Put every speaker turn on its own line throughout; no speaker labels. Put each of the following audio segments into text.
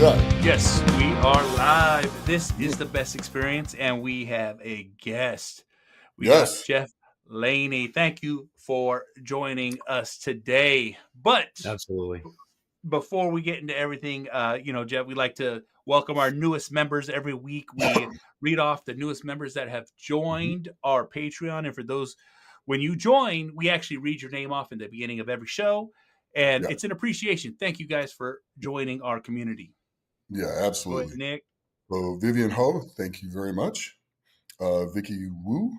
live?
Yes, we are live. This is the best experience, and we have a guest. We got Geoff Laney. Thank you for joining us today. But
absolutely,
before we get into everything, Geoff, we like to welcome our newest members every week. We read off the newest members that have joined our Patreon, and for those, when you join, we actually read your name off in the beginning of every show, and it's an appreciation. Thank you guys for joining our community.
Yeah, absolutely.
Go ahead, Nick.
So Vivian Ho, thank you very much. Vicky Wu,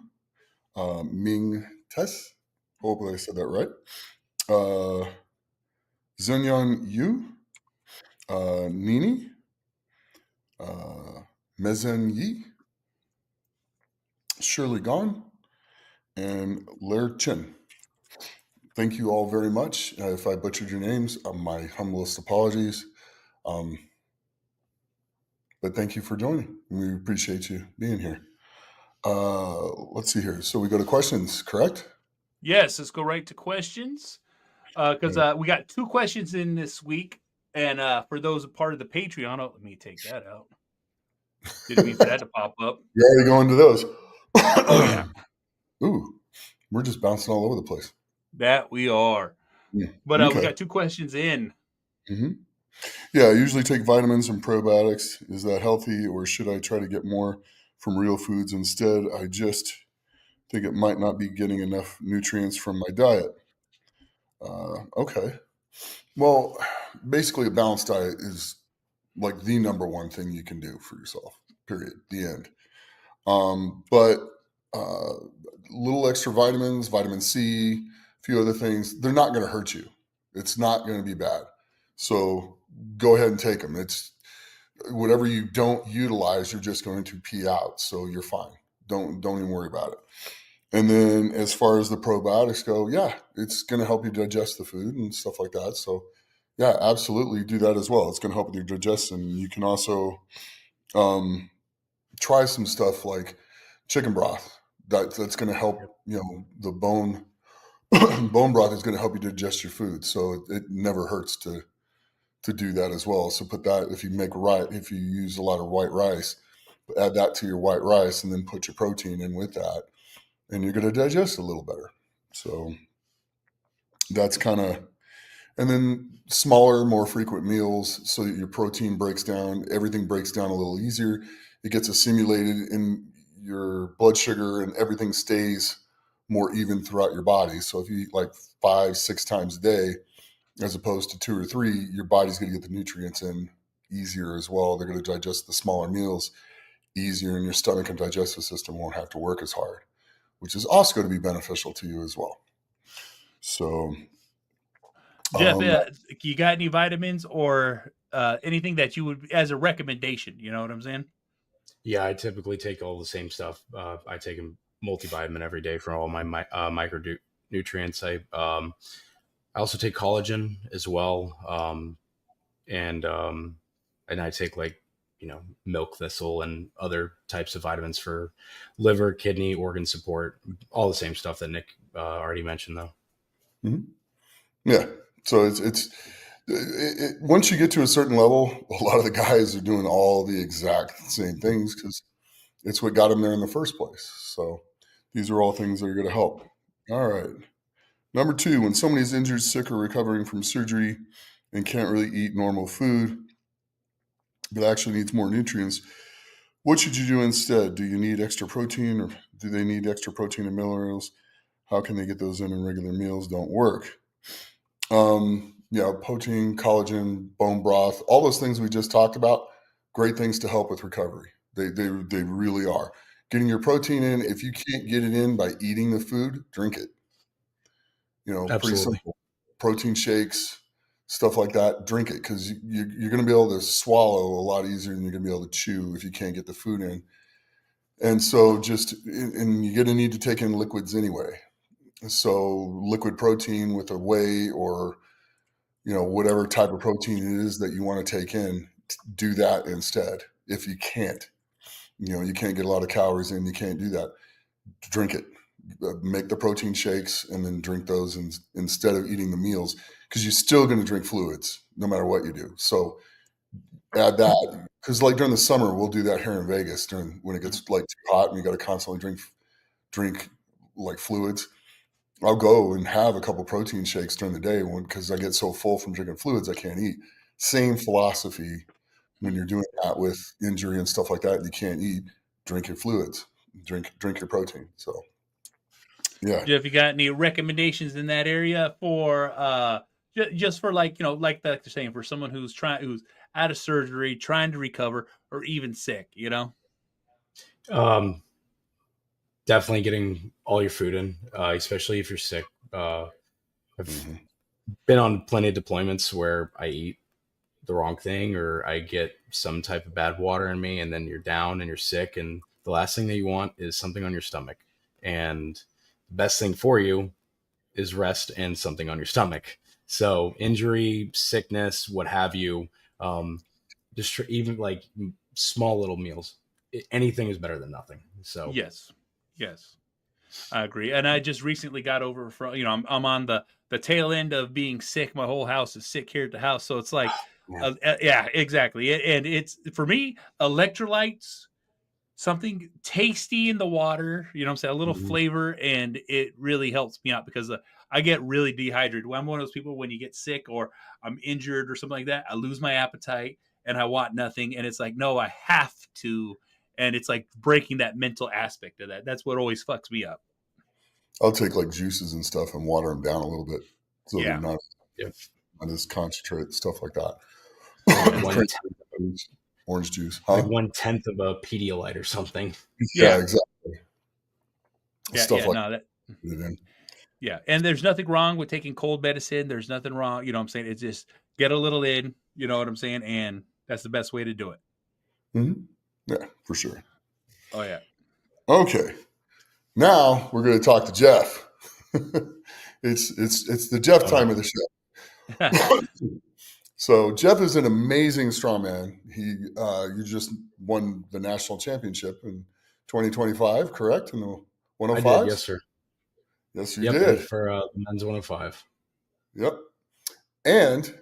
Ming Tess, hopefully I said that right. Zunyan Yu, Nini, Mezen Yi, Shirley Gone, and Lair Chin. Thank you all very much. If I butchered your names, my humblest apologies. But thank you for joining. We appreciate you being here. Let's see here. So we go to questions, correct?
Yes, let's go right to questions. Because we got 2 questions in this week. And for those part of the Patreon, let me take that out. Didn't mean for that to pop up.
You're already going to those.
Oh, yeah.
Ooh, we're just bouncing all over the place.
That we are.
Yeah.
But
Okay.
we got 2 questions in.
Mm-hmm. Yeah, I usually take vitamins and probiotics. Is that healthy, or should I try to get more from real foods instead? I just think it might not be getting enough nutrients from my diet. Okay. Well, basically a balanced diet is like the number one thing you can do for yourself, period, the end. But little extra vitamins, vitamin C, a few other things, they're not going to hurt you. It's not going to be bad. So go ahead and take them. It's whatever you don't utilize, you're just going to pee out. So you're fine. Don't even worry about it. And then as far as the probiotics go, yeah, it's going to help you digest the food and stuff like that. So yeah, absolutely do that as well. It's going to help with your digestion. You can also try some stuff like chicken broth. That's going to help, the bone broth is going to help you digest your food. So it never hurts to do that as well. So put that, if you use a lot of white rice, add that to your white rice and then put your protein in with that, and you're going to digest a little better. So that's and then smaller, more frequent meals so that your protein breaks down, everything breaks down a little easier. It gets assimilated in your blood sugar and everything stays more even throughout your body. So if you eat like 5-6 times a day, as opposed to 2 or 3, your body's going to get the nutrients in easier as well. They're going to digest the smaller meals easier, and your stomach and digestive system won't have to work as hard, which is also going to be beneficial to you as well. So,
Geoff, you got any vitamins or anything that you would, as a recommendation, you know what I'm saying?
Yeah, I typically take all the same stuff. I take a multivitamin every day for all my micronutrients. I also take collagen as well. And I take milk thistle and other types of vitamins for liver, kidney, organ support, all the same stuff that Nick already mentioned though.
Mm-hmm. Yeah. So it's once you get to a certain level, a lot of the guys are doing all the exact same things because it's what got them there in the first place. So these are all things that are going to help. All right. Number 2, when somebody's injured, sick, or recovering from surgery and can't really eat normal food, but actually needs more nutrients, what should you do instead? Do you need extra protein, or do they need extra protein and minerals? How can they get those in regular meals? Don't work. Protein, collagen, bone broth, all those things we just talked about, great things to help with recovery. They really are. Getting your protein in, if you can't get it in by eating the food, drink it. Pretty simple. Protein shakes, stuff like that, drink it, because you're going to be able to swallow a lot easier than you're going to be able to chew if you can't get the food in. And so and you're going to need to take in liquids anyway. So liquid protein with a whey or, whatever type of protein it is that you want to take in, do that instead. If you can't, you can't get a lot of calories in, you can't do that, drink it. Make the protein shakes and then drink those instead of eating the meals, because you're still going to drink fluids no matter what you do. So add that, because like during the summer we'll do that here in Vegas when it gets like too hot and you got to constantly drink like fluids. I'll go and have a couple protein shakes during the day because I get so full from drinking fluids I can't eat. Same philosophy when you're doing that with injury and stuff like that, and you can't eat, drink your fluids, drink your protein. So yeah.
Jeff, you got any recommendations in that area for just for like, you know, like they're saying, for someone who's out of surgery, trying to recover, or even sick, you know?
Definitely getting all your food in, especially if you're sick. I've been on plenty of deployments where I eat the wrong thing or I get some type of bad water in me, and then you're down and you're sick. And the last thing that you want is something on your stomach. And the best thing for you is rest and something on your stomach. So injury, sickness, what have you, just even like small little meals, anything is better than nothing. So
yes, I agree. And I just recently got over from, you know, I'm on the tail end of being sick. My whole house is sick here at the house. So it's like, yeah, exactly. And it's, for me, electrolytes, something tasty in the water, you know what I'm saying? A little flavor, and it really helps me out because I get really dehydrated. I'm one of those people, when you get sick or I'm injured or something like that, I lose my appetite and I want nothing. And it's like, no, I have to. And it's like breaking that mental aspect of that. That's what always fucks me up.
I'll take like juices and stuff and water them down a little bit. So they're not as concentrate, stuff like that. Orange juice. Huh?
Like 1/10 of a Pedialyte or something.
Yeah, exactly.
Stuff like that. Yeah. And there's nothing wrong with taking cold medicine. There's nothing wrong. You know what I'm saying? It's just get a little in, you know what I'm saying? And that's the best way to do it.
Mm-hmm. Yeah, for sure.
Oh, yeah.
Okay. Now we're going to talk to Geoff. It's the Geoff time of the show. So Geoff is an amazing strongman. You just won the national championship in 2025, correct? In the 105?
I did, yes, sir.
Yes, you did.
For the men's 105.
Yep. And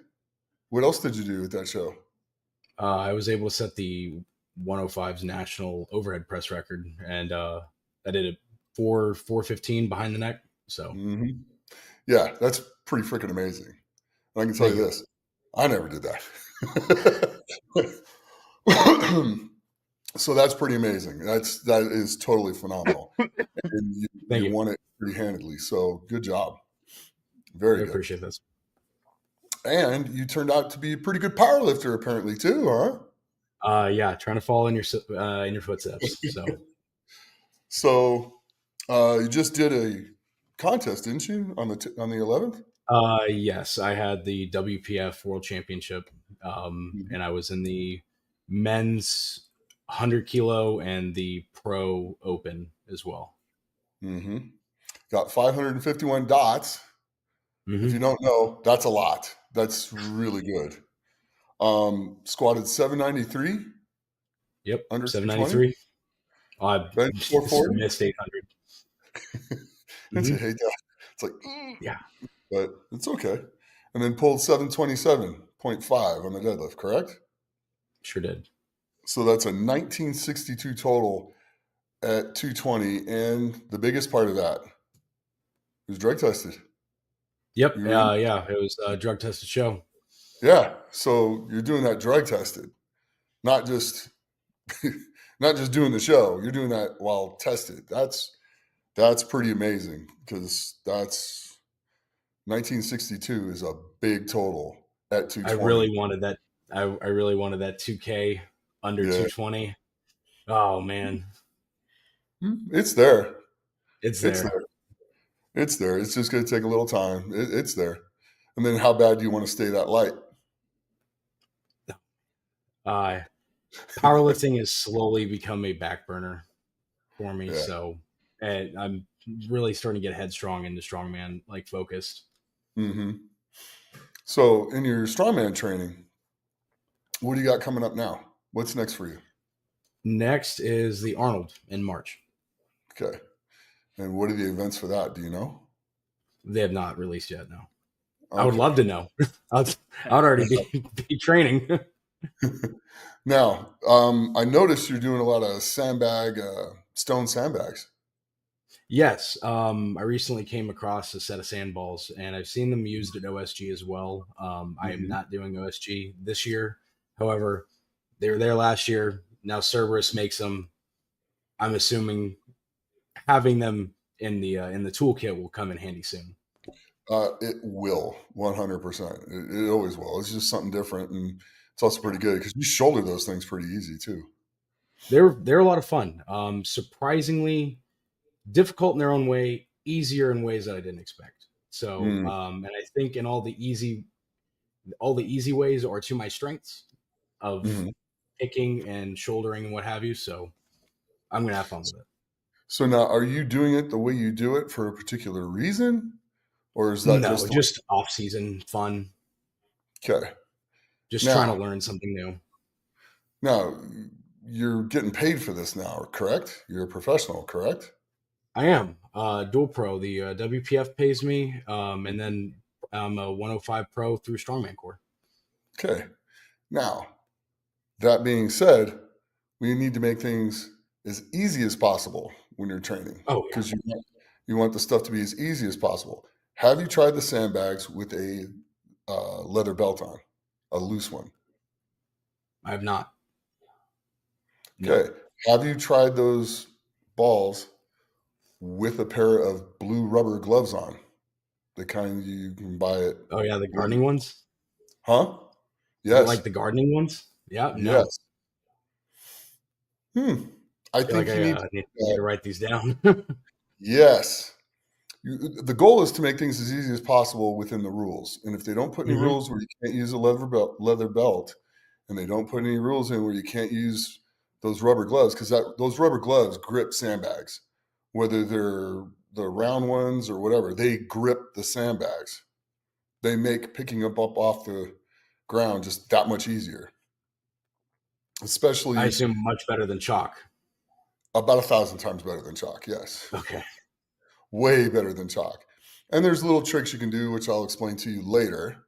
what else did you do at that show?
I was able to set the 105's national overhead press record, and I did it 415 behind the neck. So
yeah, that's pretty freaking amazing. And I can tell you this, I never did that. So that's pretty amazing. That is totally phenomenal. And you won it pretty handedly. So good job. Very good.
I appreciate this.
And you turned out to be a pretty good power lifter apparently too, huh?
Yeah, trying to follow in your footsteps.
So you just did a contest, didn't you, on the 11th?
Yes, I had the WPF World Championship, and I was in the men's 100 kilo and the Pro Open as well.
Got 551 dots. If you don't know, that's a lot. That's really good. Squatted 793.
Yep,
under
793. I missed 800.
I hate that. It's like,
yeah,
but it's okay. And then pulled 727.5 on the deadlift, correct?
Sure did.
So that's a 1962 total at 220. And the biggest part of that was drug tested.
Yep. Yeah. It was a drug tested show.
Yeah. So you're doing that drug tested, not just doing the show. You're doing that while tested. That's pretty amazing because that's 1962 is a big total at 220.
I really wanted that. I really wanted that 2K under 220. Oh man.
It's there.
It's there.
It's there. It's just going to take a little time. It's there. And then how bad do you want to stay that light?
Powerlifting has slowly become a back burner for me. Yeah. So, and I'm really starting to get headstrong into strongman, like focused.
So in your strongman training, what do you got coming up now? What's next for you?
Next is the Arnold in March.
Okay. And what are the events for that? Do you know?
They have not released yet, no. Okay. I would love to know. I'd already be training.
Now, I noticed you're doing a lot of stone sandbags.
Yes. I recently came across a set of sandballs, and I've seen them used at OSG as well. I am not doing OSG this year. However, they were there last year. Now Cerberus makes them. I'm assuming having them in the toolkit will come in handy soon.
It will 100%. It always will. It's just something different, and it's also pretty good because you shoulder those things pretty easy too.
They're a lot of fun. Surprisingly difficult in their own way, easier in ways that I didn't expect. So, and I think in all the easy ways are to my strengths of picking and shouldering and what have you. So I'm going to have fun with it.
So now, are you doing it the way you do it for a particular reason? Or is that
just off-season fun?
Okay.
Just trying to learn something new.
Now, you're getting paid for this now, correct? You're a professional, correct?
I am. Dual Pro. The WPF pays me, and then I'm a 105 Pro through Strongman Core.
Okay. Now, that being said, we need to make things as easy as possible when you're training.
Oh, yeah.
Because you want the stuff to be as easy as possible. Have you tried the sandbags with a leather belt on, a loose one?
I have not.
Okay. No. Have you tried those balls with a pair of blue rubber gloves on? The kind you can buy it.
Oh, yeah, the gardening ones?
Huh? Yes.
Like the gardening ones? Yeah.
Yes.
No.
I think you need
to write these down.
Yes. The goal is to make things as easy as possible within the rules. And if they don't put any rules where you can't use a leather belt, and they don't put any rules in where you can't use those rubber gloves, because those rubber gloves grip sandbags, whether they're the round ones or whatever, they grip the sandbags. They make picking up off the ground just that much easier. Especially,
I assume much better than chalk.
About 1,000 times better than chalk, yes.
Okay.
Way better than chalk. And there's little tricks you can do, which I'll explain to you later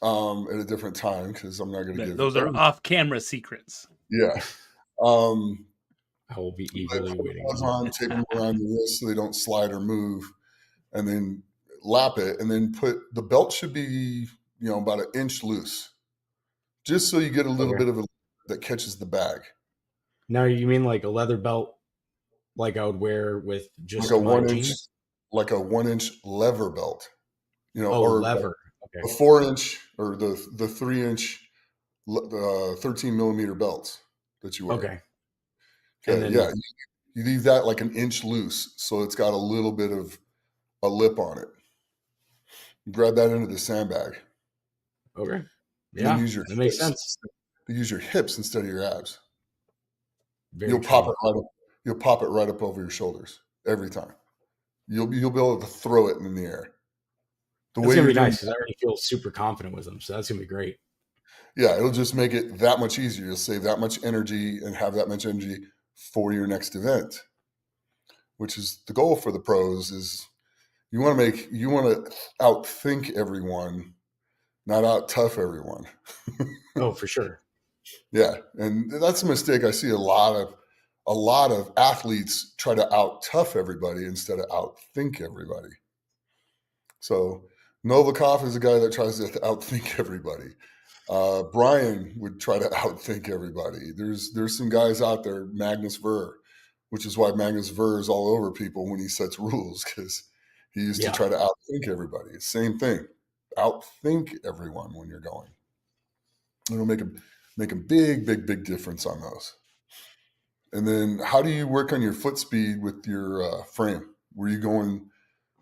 at a different time, because I'm not going to give
those are off-camera secrets.
Yeah.
I will be eagerly waiting.
Tape them around your wrist so they don't slide or move, and then lap it, and then the belt should be about an inch loose, just so you get a little bit of a that catches the bag.
Now, you mean like a leather belt, like I would wear with just
like a
my
1 inch,
jeans?
like a 1 inch lever belt,
or lever.
A 4 inch or the 3 inch, 13 millimeter belts that you wear.
Okay.
And then, you leave that like an inch loose, so it's got a little bit of a lip on it. You grab that into the sandbag.
Okay. Yeah, that makes sense.
Use your hips instead of your abs.
Very
You'll pop it right up over your shoulders every time. You'll be able to throw it in the air.
That's gonna be nice because I already feel super confident with them, so that's gonna be great.
Yeah, it'll just make it that much easier. You'll save that much energy and have that much energy for your next event, which is the goal for the pros. Is you want to outthink everyone, not out tough everyone.
Oh, for sure.
Yeah, and that's a mistake I see a lot of athletes try to out tough everybody instead of outthink everybody. So Novikov is a guy that tries to outthink everybody. Brian would try to outthink everybody. There's some guys out there, Magnus Ver, which is why Magnus Ver is all over people when he sets rules, because he used to try to outthink everybody. Same thing. Outthink everyone when you're going. It'll make a big difference on those. And then how do you work on your foot speed with your frame? Were you going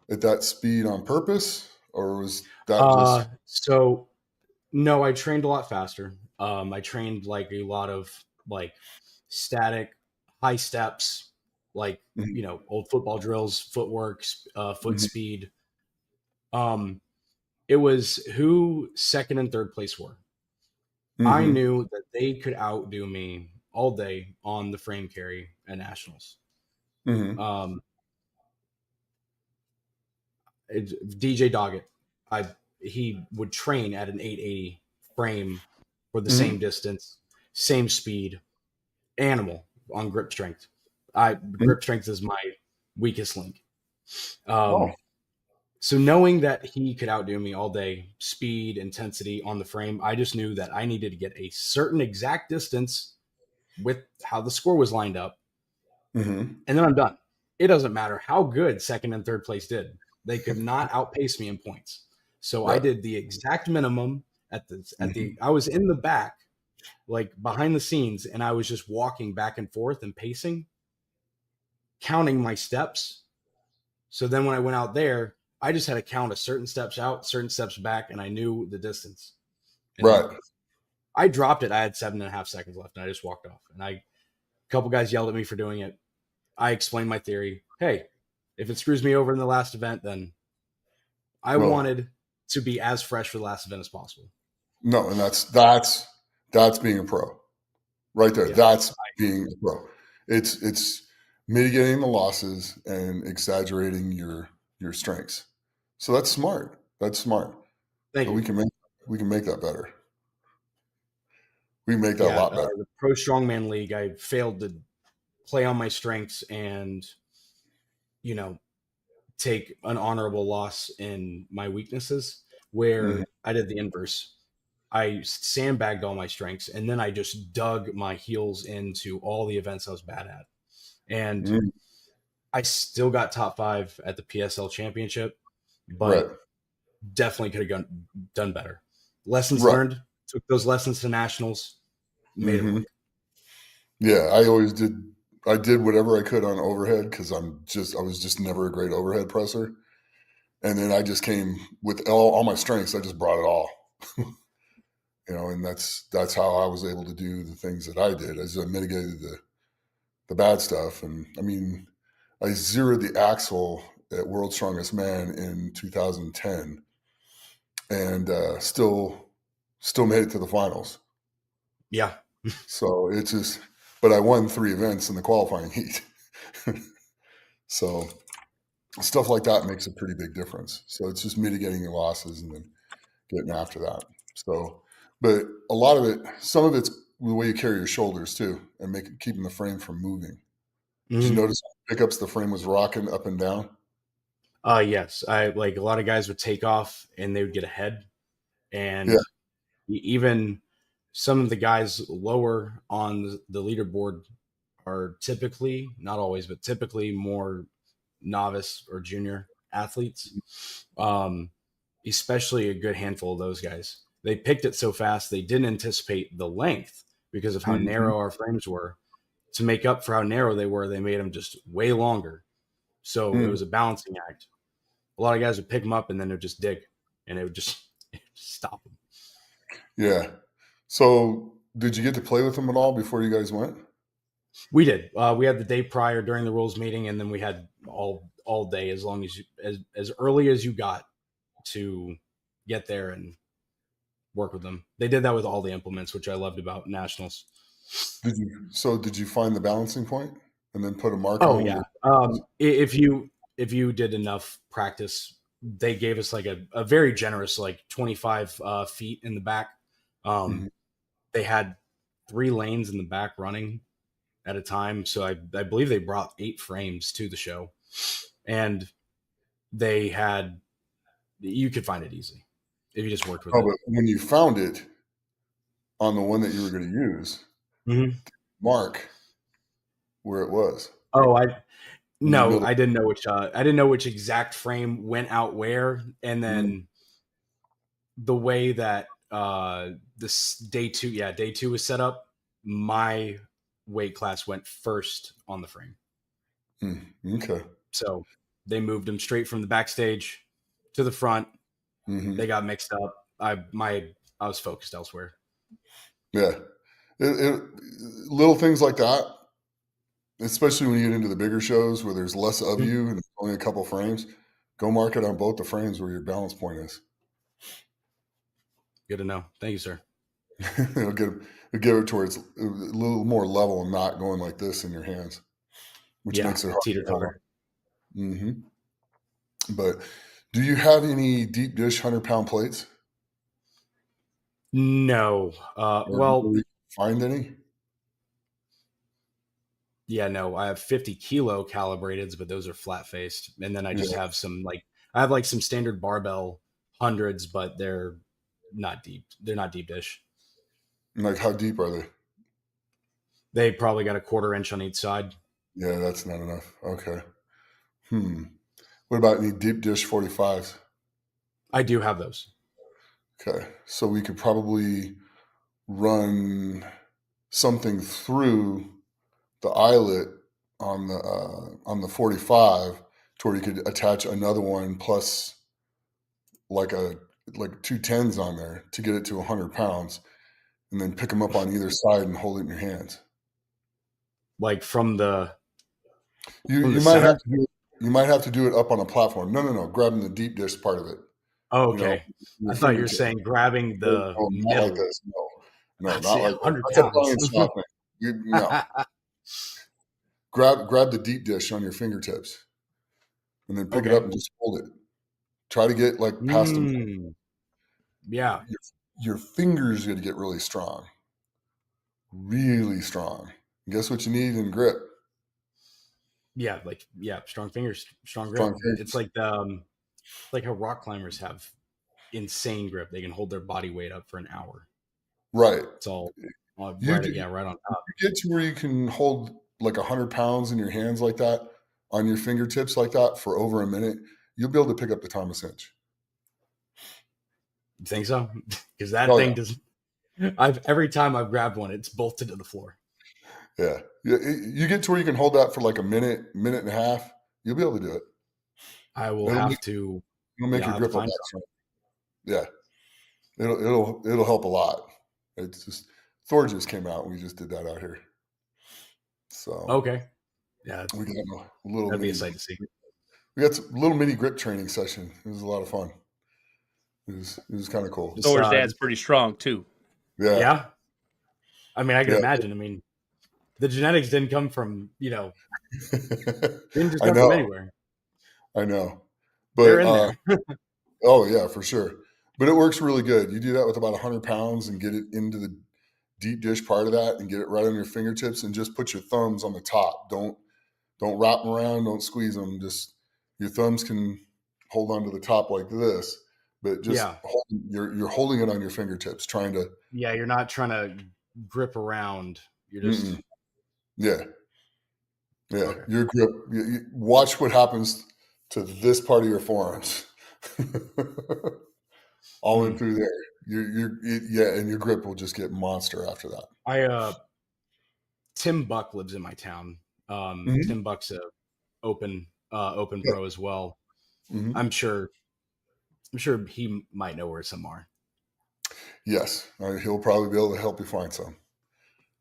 at that speed on purpose, or was that
So no, I trained a lot faster. I trained like a lot of like static high steps, like old football drills, footwork, foot speed. It was who second and third place were. I knew that they could outdo me all day on the frame carry at nationals. DJ Doggett, he would train at an 880 frame for the same distance, same speed, animal on grip strength. Grip strength is my weakest link. So knowing that he could outdo me all day, speed, intensity on the frame, I just knew that I needed to get a certain exact distance with how the score was lined up. And then I'm done. It doesn't matter how good second and third place did. They could not outpace me in points. So I did the exact minimum I was in the back, like behind the scenes, and I was just walking back and forth and pacing, counting my steps. So then when I went out there, I just had to count a certain steps out, certain steps back, and I knew the distance. And I dropped it. I had 7.5 seconds left, and I just walked off. And a couple guys yelled at me for doing it. I explained my theory. Hey, if it screws me over in the last event, then I wanted to be as fresh for the last event as possible.
No, and that's being a pro, right there. Yeah. That's being a pro. It's mitigating the losses and exaggerating your strengths. So that's smart. That's smart.
Thank you.
We can make that better. We can make that a lot better.
The Pro Strongman League, I failed to play on my strengths and, take an honorable loss in my weaknesses, where I did the inverse. I sandbagged all my strengths, and then I just dug my heels into all the events I was bad at. And I still got top 5 at the PSL championship, but definitely could have done better. Lessons learned, took those lessons to nationals, made it work.
Yeah, I did whatever I could on overhead because I was just never a great overhead presser. And then I just came with all my strengths. I just brought it all, and that's how I was able to do the things that I did. I mitigated the bad stuff. And I mean, I zeroed the axle at World's Strongest Man in 2010 and still made it to the finals.
Yeah.
So it's just, but I won 3 events in the qualifying heat. So stuff like that makes a pretty big difference. So it's just mitigating your losses and then getting after that. So, but a lot of it, some of it's the way you carry your shoulders too, and keeping the frame from moving. Did you notice pickups, the frame was rocking up and down?
Yes. A lot of guys would take off and they would get ahead. And even some of the guys lower on the leaderboard are typically, not always, but typically more novice or junior athletes. Especially a good handful of those guys. They picked it so fast, they didn't anticipate the length because of how narrow our frames were. To make up for how narrow they were, they made them just way longer. So it was a balancing act. A lot of guys would pick them up and then they would just dig, and it would just stop them.
Yeah. So did you get to play with them at all before you guys went?
We did. We had the day prior during the rules meeting, and then we had all day as long as early as you got to get there and work with them. They did that with all the implements, which I loved about nationals.
Did you find the balancing point and then put a mark on it?
If you did enough practice, they gave us like a very generous 25 feet in the back. They had 3 lanes in the back running at a time. So I believe they brought 8 frames to the show, and you could find it easy if you just worked with it.
But when you found it on the one that you were going to use, mark where it was.
I didn't know which exact frame went out where. And then the way that this day 2 was set up, my weight class went first on the frame.
Okay.
So they moved them straight from the backstage to the front. They got mixed up. I was focused elsewhere.
Yeah. Little things like that, especially when you get into the bigger shows where there's less of you and only a couple frames, go mark it on both the frames where your balance point is.
Good to know. Thank you, sir.
It'll give it to where it's a little more level and not going like this in your hands, which makes it
teeter-totter.
But do you have any deep dish 100-pound plates?
No. Well,
Did you find any?
yeah, no. I have 50 kilo calibrateds, but those are flat faced, and then I just have some I have some standard barbell hundreds, but they're not deep. They're not deep dish.
Like, how deep are they?
They probably got a 1/4 inch on each side.
Yeah, that's not enough. Okay. What about any deep dish 45s?
I do have those.
Okay. So we could probably run something through the eyelet on the 45 to where you could attach another one plus like 2 10s on there to get it to 100 pounds, and then pick them up on either side and hold it in your hands.
Like from the
You might have to do it up on a platform. No. Grabbing the deep dish part of it.
Oh, okay. I thought you were saying grabbing the
not like this. No, not like
100
that. That's a
pounds.
shot thing. No. Grab the deep dish on your fingertips, and then pick it up and just hold it. Try to get past them.
Yeah.
Your fingers got to get really strong. Really strong. And guess what you need in grip?
Yeah, strong fingers, strong grip. It's like like how rock climbers have insane grip. They can hold their body weight up for an hour.
Right.
It's all right on top.
You get to where you can hold 100 pounds in your hands like that, on your fingertips like that for over a minute, you'll be able to pick up the Thomas Inch.
You think so? Because that thing doesn't. Every time I've grabbed one, it's bolted to the floor.
Yeah. You get to where you can hold that for a minute and a half, you'll be able to do it.
I will have to.
It'll make your grip a lot stronger. Yeah. It'll help a lot. It's just Thor just came out and we just did that out here. So
okay. Yeah.
We got a little
that'd be a sight to see.
We got a little mini grip training session. It was a lot of fun. It was kind of cool.
Thor's dad's pretty strong too.
Yeah.
Yeah. I mean, I can imagine. I mean, the genetics didn't come from, didn't just come from anywhere.
I know. But
they're in there.
Oh yeah, for sure. But it works really good. You do that with about 100 pounds and get it into the deep dish part of that and get it right on your fingertips and just put your thumbs on the top. Don't wrap them around. Don't squeeze them. Just your thumbs can hold onto the top like this, but just you're holding it on your fingertips, trying to.
Yeah, you're not trying to grip around. You're just.
Yeah. Okay. Your grip. You watch what happens to this part of your forearms. All in through there. And your grip will just get monster after that.
Tim Buck lives in my town. Tim Buck's a open pro as well. Mm-hmm. I'm sure he might know where some are.
Yes, he'll probably be able to help you find some.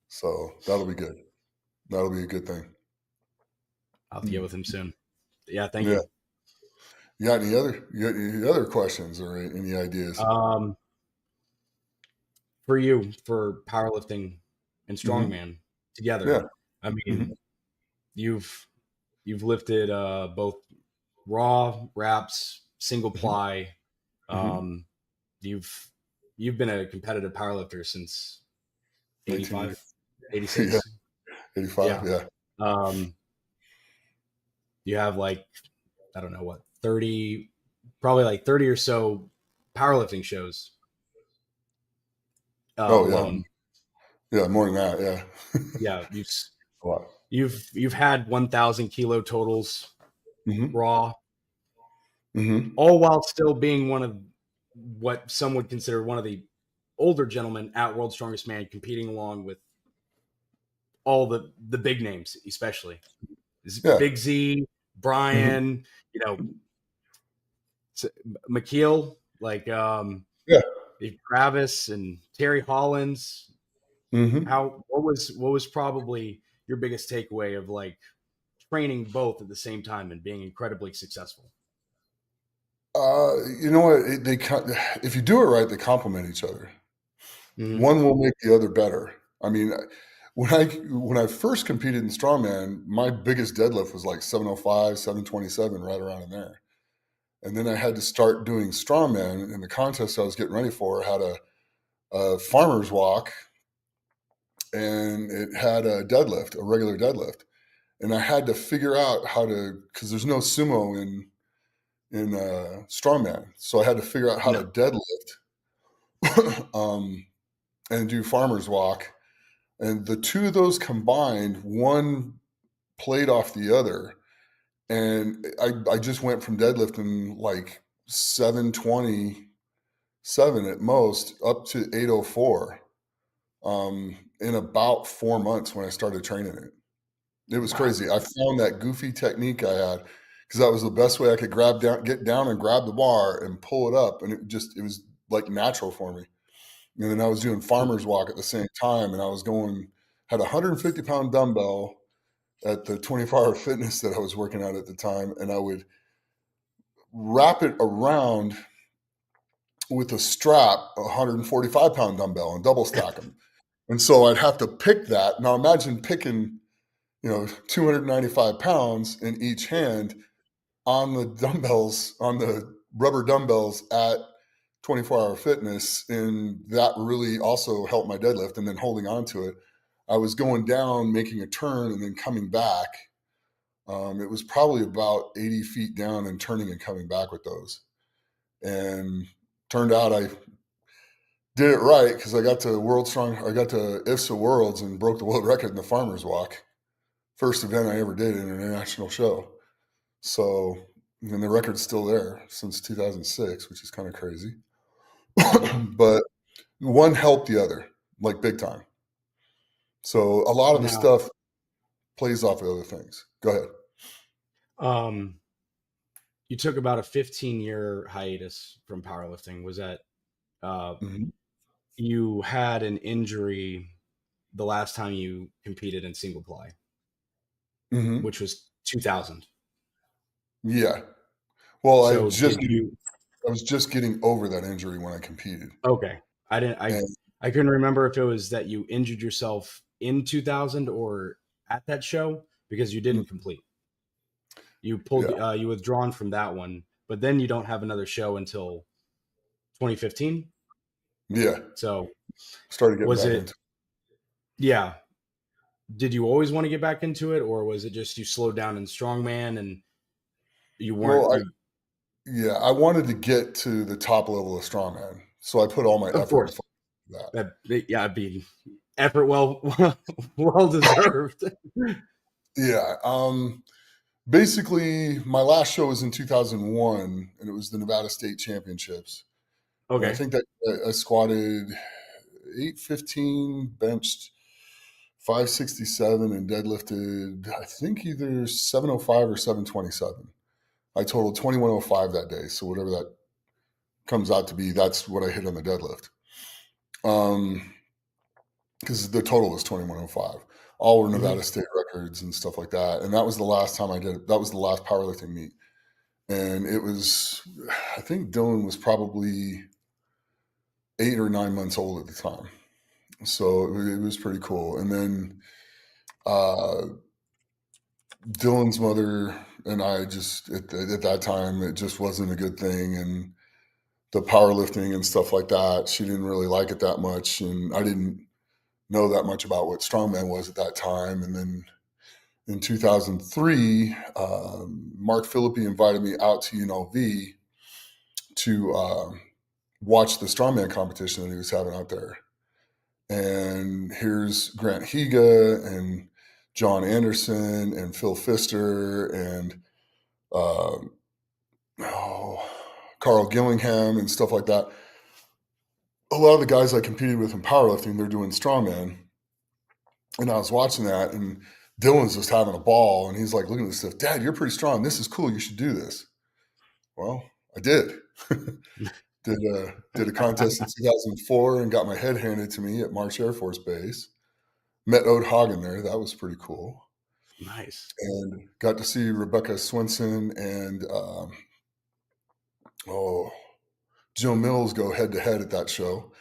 So that'll be good. That'll be a good thing.
I'll have to get with him soon. Yeah, thank you.
You got any other questions or any ideas?
For you, for powerlifting and strongman together. Yeah. I mean, you've lifted both raw, wraps, single ply. You've been a competitive powerlifter since 85, 86.
Yeah. 85, yeah.
You have I don't know what, 30 or so powerlifting shows. Alone.
Yeah, more than that, yeah.
Yeah, you've had 1,000 kilo totals raw, all while still being one of what some would consider one of the older gentlemen at World's Strongest Man, competing along with all the big names, especially Big Z, Brian, McKeel, Travis and Terry Hollins. What was probably your biggest takeaway of training both at the same time and being incredibly successful?
You know what? If you do it right, they complement each other. One will make the other better. I mean, when I first competed in strongman, my biggest deadlift was 705, 727, right around in there. And then I had to start doing strongman. In the contest I was getting ready for, had a a farmer's walk, and it had a deadlift, a regular deadlift. And I had to figure out how to, because there's no sumo in strongman. So I had to figure out how to deadlift and do farmer's walk. And the two of those combined, one played off the other. And I just went from deadlifting like 727 at most up to 804 in about 4 months when I started training it. It was crazy. I found that goofy technique I had because that was the best way I could get down and grab the bar and pull it up. And it was like natural for me. And then I was doing farmer's walk at the same time. And I was had a 150-pound dumbbell at the 24-hour fitness that I was working at the time. And I would wrap it around with a strap, a 145-pound dumbbell, and double stack them. And so I'd have to pick that. Now imagine picking 295 pounds in each hand on the dumbbells, on the rubber dumbbells at 24-hour fitness. And that really also helped my deadlift. And then holding on to it, I was going down, making a turn, and then coming back. It was probably about 80 feet down and turning and coming back with those. And turned out I did it right because I got to IFSA Worlds and broke the world record in the farmer's walk. First event I ever did in an international show. So, and the record's still there since 2006, which is kind of crazy. But one helped the other, like big time. So a lot of the stuff plays off of other things. Go ahead.
You took about a 15-year hiatus from powerlifting. Was that you had an injury the last time you competed in single ply? Which was 2000.
Yeah. Well,
So
I was just getting over that injury when I competed.
Okay. I couldn't remember if it was that you injured yourself in 2000 or at that show because you didn't complete. You pulled you withdrawn from that one, but then you don't have another show until 2015.
Yeah.
So
started getting back into it.
Yeah. Did you always want to get back into it, or was it just you slowed down in strongman and you weren't?
I wanted to get to the top level of strongman, so I put all my effort into that.
It'd be effort well deserved.
Yeah. Basically, my last show was in 2001, and it was the Nevada State Championships.
Okay.
And I think that I squatted 815, benched 567, and deadlifted, I think, either 705 or 727. I totaled 2105 that day. So whatever that comes out to be, that's what I hit on the deadlift. Because the total was 2105. All were Nevada State records and stuff like that. And that was the last time I did it. That was the last powerlifting meet. And it was, I think Dylan was probably 8 or 9 months old at the time. So it was pretty cool. And then Dylan's mother and I just, at that time, it just wasn't a good thing. And the powerlifting and stuff like that, she didn't really like it that much. And I didn't know that much about what strongman was at that time. And then in 2003, Mark Philippi invited me out to UNLV to watch the strongman competition that he was having out there. And here's Grant Higa and John Anderson and Phil Pfister and Carl Gillingham and stuff like that. A lot of the guys I competed with in powerlifting, they're doing strongman. And I was watching that, and Dylan's just having a ball. And he's like, looking at this stuff, Dad, you're pretty strong. This is cool. You should do this. Well, I did. Did a contest in 2004 and got my head handed to me at March Air Force Base. Met Ode Hagen there. That was pretty cool.
Nice.
And got to see Rebecca Swenson and Jill Mills go head to head at that show.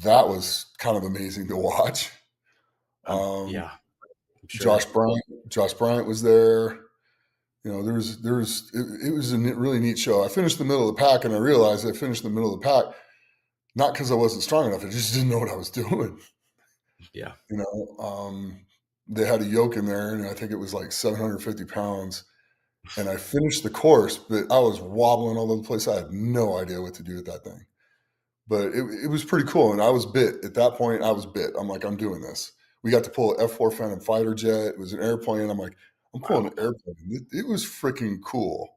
That was kind of amazing to watch.
Yeah. Sure.
Josh Bryant was there. You know, it was a really neat show. I finished the middle of the pack, and I realized I finished the middle of the pack. not because I wasn't strong enough. I just didn't know what I was doing.
Yeah.
They had a yoke in there, and I think it was like 750 pounds. And I finished the course, but I was wobbling all over the place. I had no idea what to do with that thing. But it was pretty cool. And I was bit. At that point, I was bit. I'm like, I'm doing this. We got to pull an F-4 Phantom fighter jet. It was an airplane. I'm like, I'm pulling an airplane. It was freaking cool.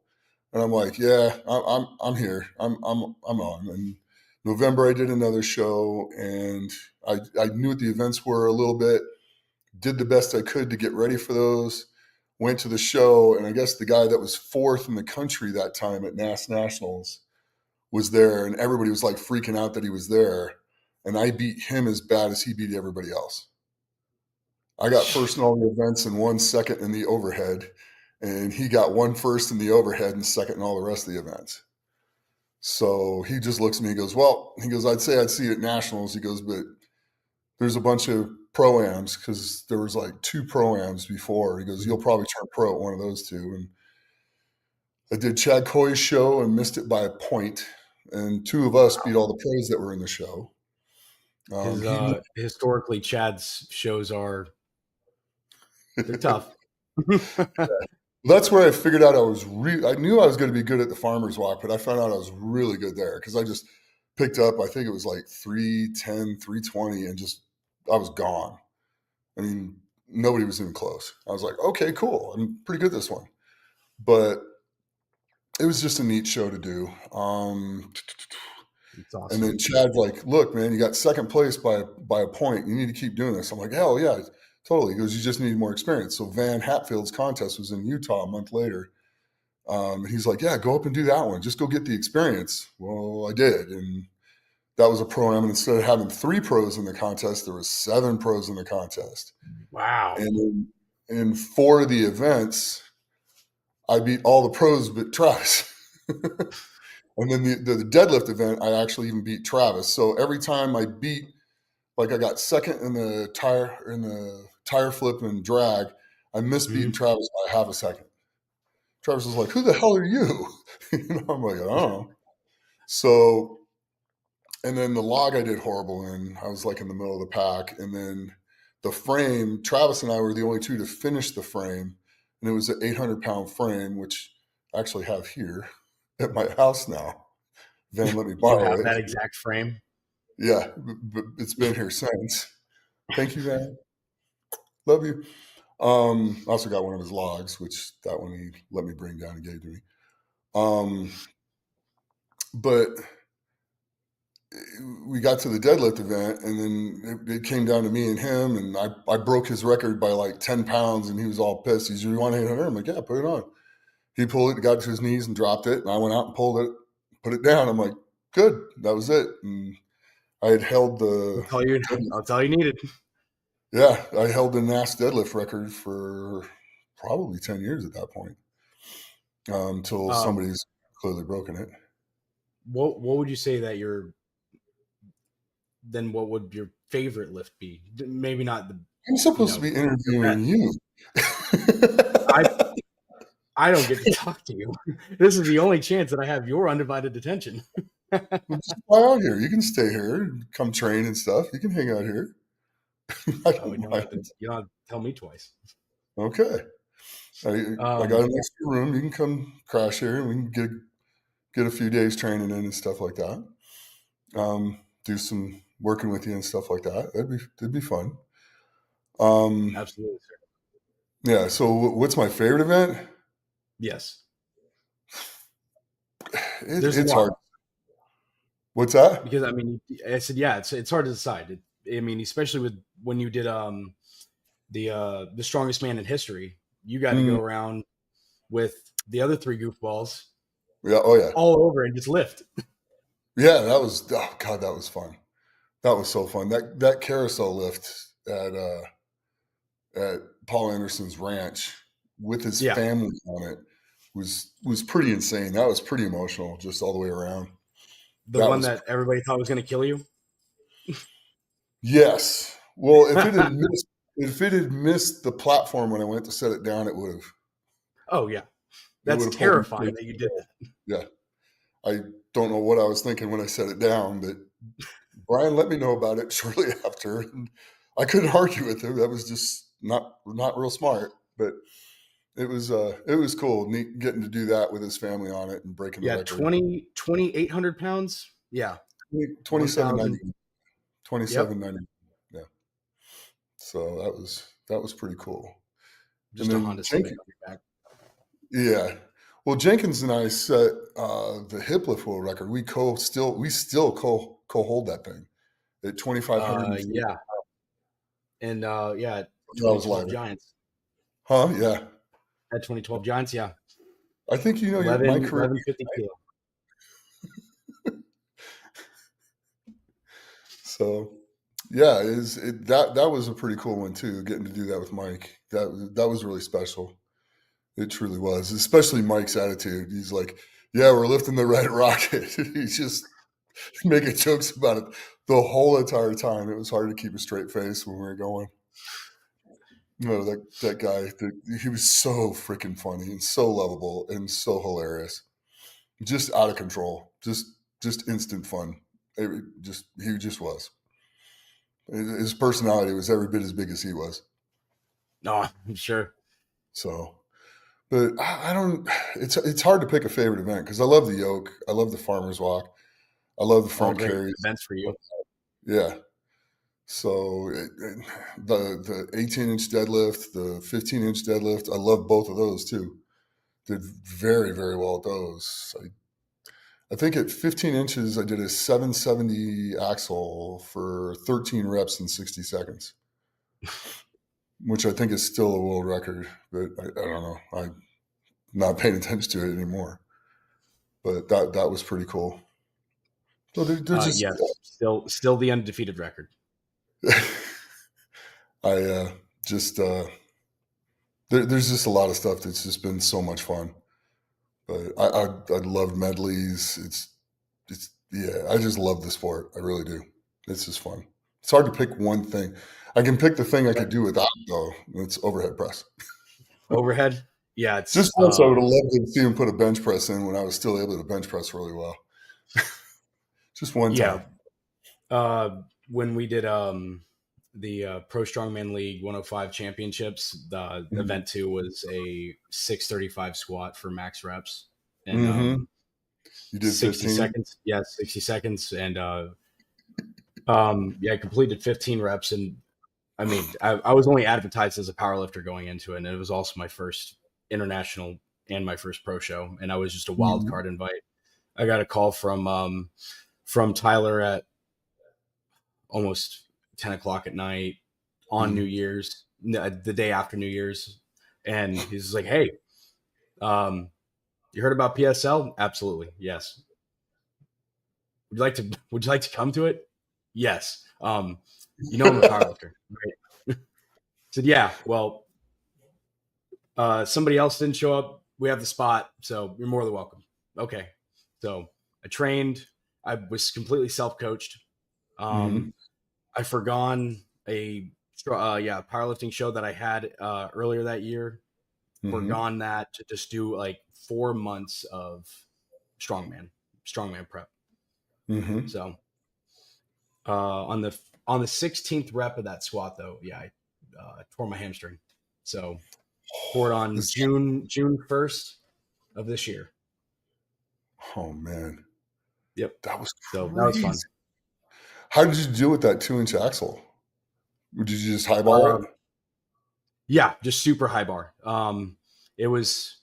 And I'm like, yeah, I'm here. I'm on. And November, I did another show, and I knew what the events were a little bit. Did the best I could to get ready for those. Went to the show, and I guess the guy that was fourth in the country that time at NAS Nationals was there, and everybody was like freaking out that he was there. And I beat him as bad as he beat everybody else. I got first in all the events and 1 second in the overhead, and he got 1 first in the overhead and second in all the rest of the events. So he just looks at me and goes, I'd say I'd see you at Nationals. He goes, but there's a bunch of pro-ams, because there was like 2 pro-ams before. He goes, you'll probably turn pro at one of those 2. And I did Chad Coy's show and missed it by a point. And 2 of us beat all the pros that were in the show.
Historically, Chad's shows they're tough.
That's where I figured out I knew I was going to be good at the Farmer's Walk, but I found out I was really good there, because I just picked up, I think it was like 310, 320, and I was gone. I mean, nobody was even close. I was like, okay, cool. I'm pretty good at this one. But it was just a neat show to do. Awesome. And then Chad's like, look, man, you got second place by a point. You need to keep doing this. I'm like, hell yeah, totally. He goes, you just need more experience. So Van Hatfield's contest was in Utah a month later. And he's like, yeah, go up and do that one. Just go get the experience. Well, I did. And that was a pro-am. And instead of having 3 pros in the contest, there was 7 pros in the contest.
Wow.
And in 4 of the events, I beat all the pros but Travis. And then the deadlift event, I actually even beat Travis. So every time I beat, like I got second in the tire flip and drag, I missed beating Travis by half a second. Travis was like, who the hell are you? I'm like, I don't know. So, and then the log I did horrible in. I was like in the middle of the pack. And then the frame, Travis and I were the only 2 to finish the frame. And it was an 800-pound frame, which I actually have here at my house now. Van let me borrow it.
That exact frame?
Yeah, but it's been here since. Thank you, Van. Love you. I also got one of his logs, which that one he let me bring down and gave to me. But we got to the deadlift event, and then it came down to me and him, and I broke his record by like 10 pounds, and he was all pissed. He's, you want 800? I'm like, yeah, put it on. He pulled it, got to his knees and dropped it, and I went out and pulled it, put it down. I'm like, good, that was it. And I had held
That's all you needed.
Yeah, I held the NAS deadlift record for probably 10 years at that point, until somebody's clearly broken it.
What would you say that what would your favorite lift be? Maybe not the.
I'm supposed to be interviewing you.
I don't get to talk to you. This is the only chance that I have your undivided attention.
Well, just fly out here. You can stay here and come train and stuff. You can hang out here.
You don't tell me twice.
Okay. I got an extra room. You can come crash here, and we can get a few days training in and stuff like that. Do some working with you and stuff like that. That'd be fun.
Absolutely, sir.
Yeah. So what's my favorite event?
Yes.
It's hard. What's that?
Because I mean, I said, yeah, it's hard to decide. I mean, especially with when you did the strongest man in history, you got to go around with the other 3 goofballs.
Yeah. Oh yeah.
All over and just lift.
Yeah, that was God. That was fun. That was so fun. That carousel lift at Paul Anderson's ranch with his family on it was pretty insane. That was pretty emotional, just all the way around.
The one that everybody thought was going to kill you?
Yes. Well, if it had missed the platform when I went to set it down, it would have.
Oh yeah, that's terrifying that you did that.
Yeah, I don't know what I was thinking when I set it down, but Brian let me know about it shortly after, and I couldn't argue with him. That was just not real smart, but it was cool, neat getting to do that with his family on it and breaking the record.
2,800 pounds. Yeah.
2790. 2790.
Yep.
Yeah. So that was pretty cool.
Just a Honda Civic on your back.
Yeah. Well, Jenkins and I set the hip lift world record. We still co-hold that thing at 2,500.
Yeah. And
2012
Giants.
Huh? Yeah.
At 2012 Giants, yeah.
I think my career.
1150 kilo.
So, yeah, that was a pretty cool one too. Getting to do that with Mike, that was really special. It truly was, especially Mike's attitude. He's like, "Yeah, we're lifting the red rocket." He's just making jokes about it the whole entire time. It was hard to keep a straight face when we were going. That guy, he was so freaking funny and so lovable and so hilarious, just out of control, just instant fun. He just was. His personality was every bit as big as he was.
No, I'm sure.
So, but I don't. It's hard to pick a favorite event because I love the yoke, I love the farmer's walk, I love the front carries.
Events for you.
Yeah. So the 18-inch deadlift, the 15-inch deadlift, I love both of those too. Did very, very well at those. I think at 15 inches, I did a 770 axle for 13 reps in 60 seconds, which I think is still a world record, but I don't know. I'm not paying attention to it anymore. But that was pretty cool. So they're just
still the undefeated record.
There's just a lot of stuff that's just been so much fun. But I love medleys. I just love the sport. I really do. It's just fun. It's hard to pick one thing. I can pick the thing I could do without though. It's overhead press.
Overhead? Yeah. It's
just once I would have loved to see him put a bench press in when I was still able to bench press really well. Just one time.
When we did the Pro Strongman League 105 championships, the event 2 was a 635 squat for max reps. And
you did
60 seconds. Yeah, 60 seconds. And I completed 15 reps. And I mean, I was only advertised as a powerlifter going into it. And it was also my first international and my first pro show. And I was just a wild card invite. I got a call from Tyler at almost 10 o'clock at night on New Year's, the day after New Year's. And he's like, "Hey, you heard about PSL?" "Absolutely. Yes." Would you like to come to it?" "Yes." I'm a powerlifter, right? I said, "Yeah, well, somebody else didn't show up. We have the spot, so you're more than welcome." Okay. So I trained. I was completely self-coached. I forgone a powerlifting show that I had earlier that year. Forgone that to just do like 4 months of strongman prep. So on the 16th rep of that squat though, I tore my hamstring. So tore it on June 1st of this year.
Oh man.
Yep.
That was crazy.
So that was fun.
How did you deal with that 2-inch axle? Did you just high bar it?
Yeah, just super high bar. It was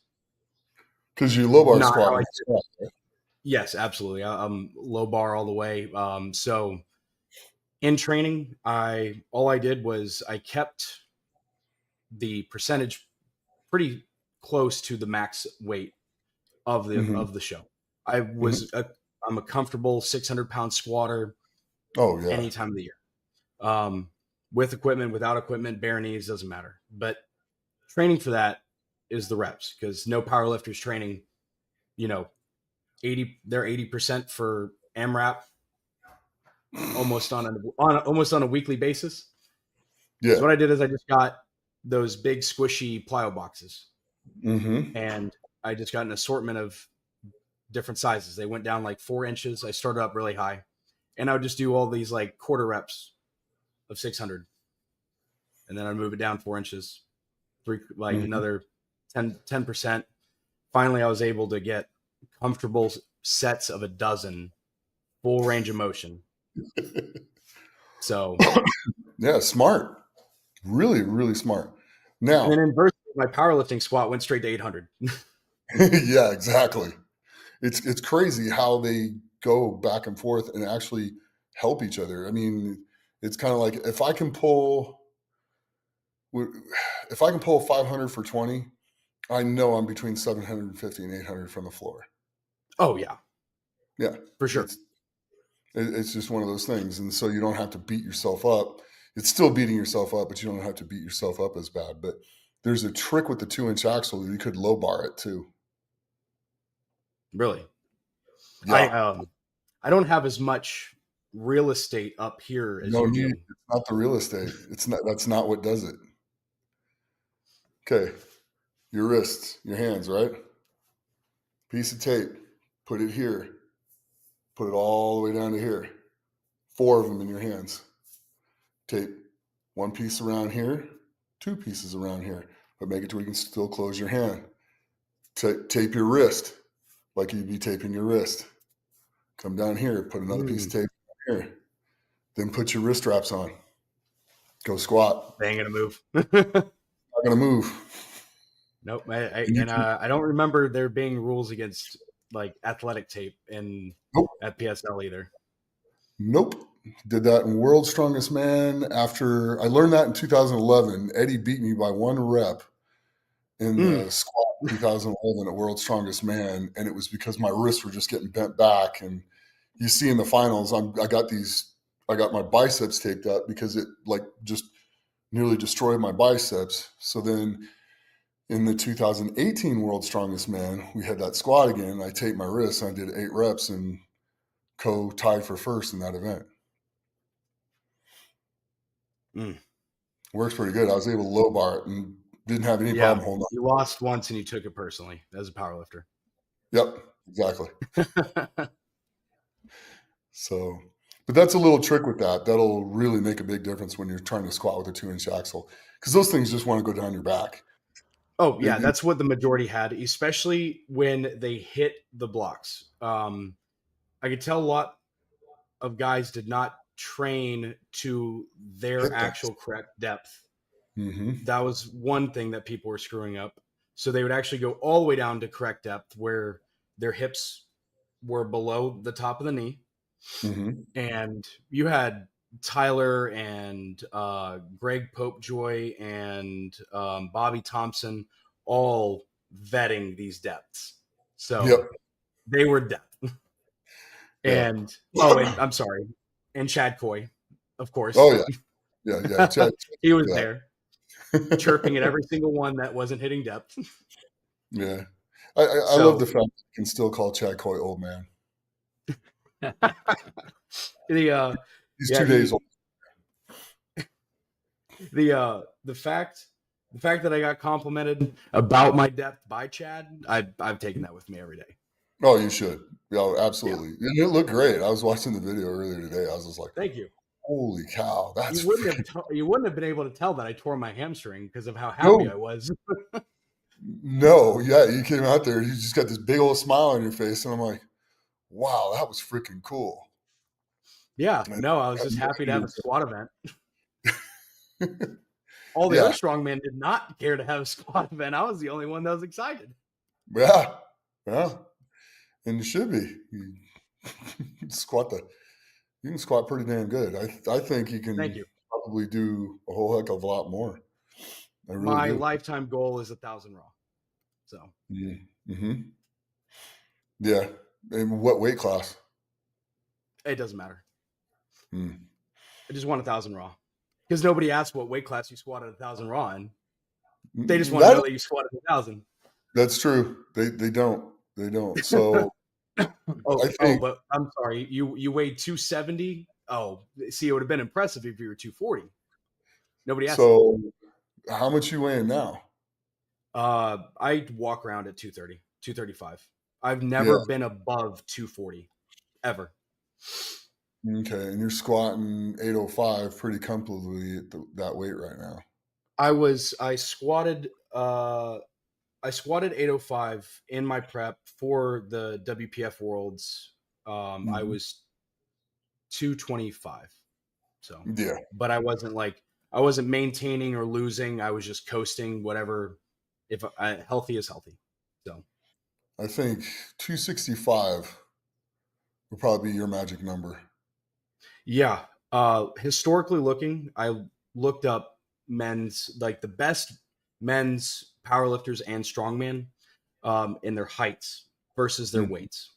because you low bar squat. Right?
Yes, absolutely. Low bar all the way. So in training, all I did was I kept the percentage pretty close to the max weight of the show. I'm a comfortable 600-pound squatter.
Oh yeah.
Any time of the year. With equipment, without equipment, bare knees, doesn't matter. But training for that is the reps, because no powerlifters training, they're 80% for AMRAP almost on a weekly basis. Yeah. So what I did is I just got those big squishy plyo boxes, and I just got an assortment of different sizes. They went down like 4 inches. I started up really high, and I would just do all these like quarter reps of 600, and then I'd move it down 4 inches, another 10%. Finally, I was able to get comfortable sets of a dozen, full range of motion. So,
yeah, smart, really, really smart. Now,
and then inversely, my powerlifting squat went straight to 800.
Yeah, exactly. It's crazy how they go back and forth and actually help each other. I mean, it's kind of like if I can pull 500 for 20, I know I'm between 750 and 800 from the floor.
Oh yeah,
yeah,
for sure.
It's just one of those things, and so you don't have to beat yourself up. It's still beating yourself up, but you don't have to beat yourself up as bad. But there's a trick with the 2-inch axle. You could low bar it too.
Really?
Yeah.
I don't have as much real estate up here as you do.
It's not the real estate. That's not what does it. Okay. Your wrists, your hands, right? Piece of tape. Put it here. Put it all the way down to here. 4 of them in your hands. Tape 1 piece around here, 2 pieces around here, but make it to where you can still close your hand. Tape your wrist like you'd be taping your wrist. Come down here, put another piece of tape here. Then put your wrist wraps on. Go squat.
They ain't gonna move.
Not gonna move.
Nope. I don't remember there being rules against like athletic tape at PSL either.
Nope. Did that in World's Strongest Man. After I learned that in 2011, Eddie beat me by 1 rep in the squat in 2011 at World's Strongest Man, and it was because my wrists were just getting bent back. And you see in the finals, I got my biceps taped up because it like just nearly destroyed my biceps. So then in the 2018 World's Strongest Man, we had that squat again. I taped my wrists and I did 8 reps and tied for first in that event. Works pretty good. I was able to low bar it and didn't have any problem holding on.
You lost once and you took it personally as a powerlifter.
Yep, exactly. So, but that's a little trick with that. That'll really make a big difference when you're trying to squat with a 2-inch axle, because those things just want to go down your back.
Oh yeah, that's what the majority had, especially when they hit the blocks. I could tell a lot of guys did not train to their actual correct depth. That was one thing that people were screwing up. So they would actually go all the way down to correct depth where their hips were below the top of the knee. And you had Tyler and Greg Popejoy and Bobby Thompson all vetting these depths. So they were depth. And I'm sorry. And Chad Coy, of course.
Oh yeah. Chad,
he was there chirping at every single one that wasn't hitting depth.
Yeah. I love the fact that you can still call Chad Coy old man. He's 2 days old.
The fact that I got complimented about my depth by Chad, I've taken that with me every day.
Oh, you should. Yeah, absolutely. Yeah. And it looked great. I was watching the video earlier today. I was just like,
thank you.
Holy cow. That's
you wouldn't have been able to tell that I tore my hamstring because of how happy I was.
No, yeah, you came out there, you just got this big old smile on your face, and I'm like, wow, that was freaking cool.
Yeah, no, I was just happy to have a squat event. All the other strongmen did not care to have a squat event. I was the only one that was excited.
Yeah, and you should be. You can squat pretty damn good. I think you can probably do a whole heck of a lot more. Really
My lifetime goal is 1,000 raw. So.
Yeah. And what weight class?
It doesn't matter. I just want 1,000 raw. Because nobody asks what weight class you squatted 1,000 raw in. They just want to know that you squatted 1,000.
That's true. They don't. They don't. So
but I'm sorry. You weighed 270. Oh, see, it would have been impressive if you were 240. Nobody asked.
So how much you weighing now?
I walk around at 230, 235. I've never been above 240 ever.
Okay, and you're squatting 805 pretty comfortably at that weight right now.
I squatted 805 in my prep for the WPF Worlds. I was 225. So
yeah,
but I wasn't maintaining or losing. I was just coasting, whatever. If healthy is healthy. So
I think 265 would probably be your magic number.
Yeah. Historically looking, I looked up the best men's powerlifters and strongman in their heights versus their weights.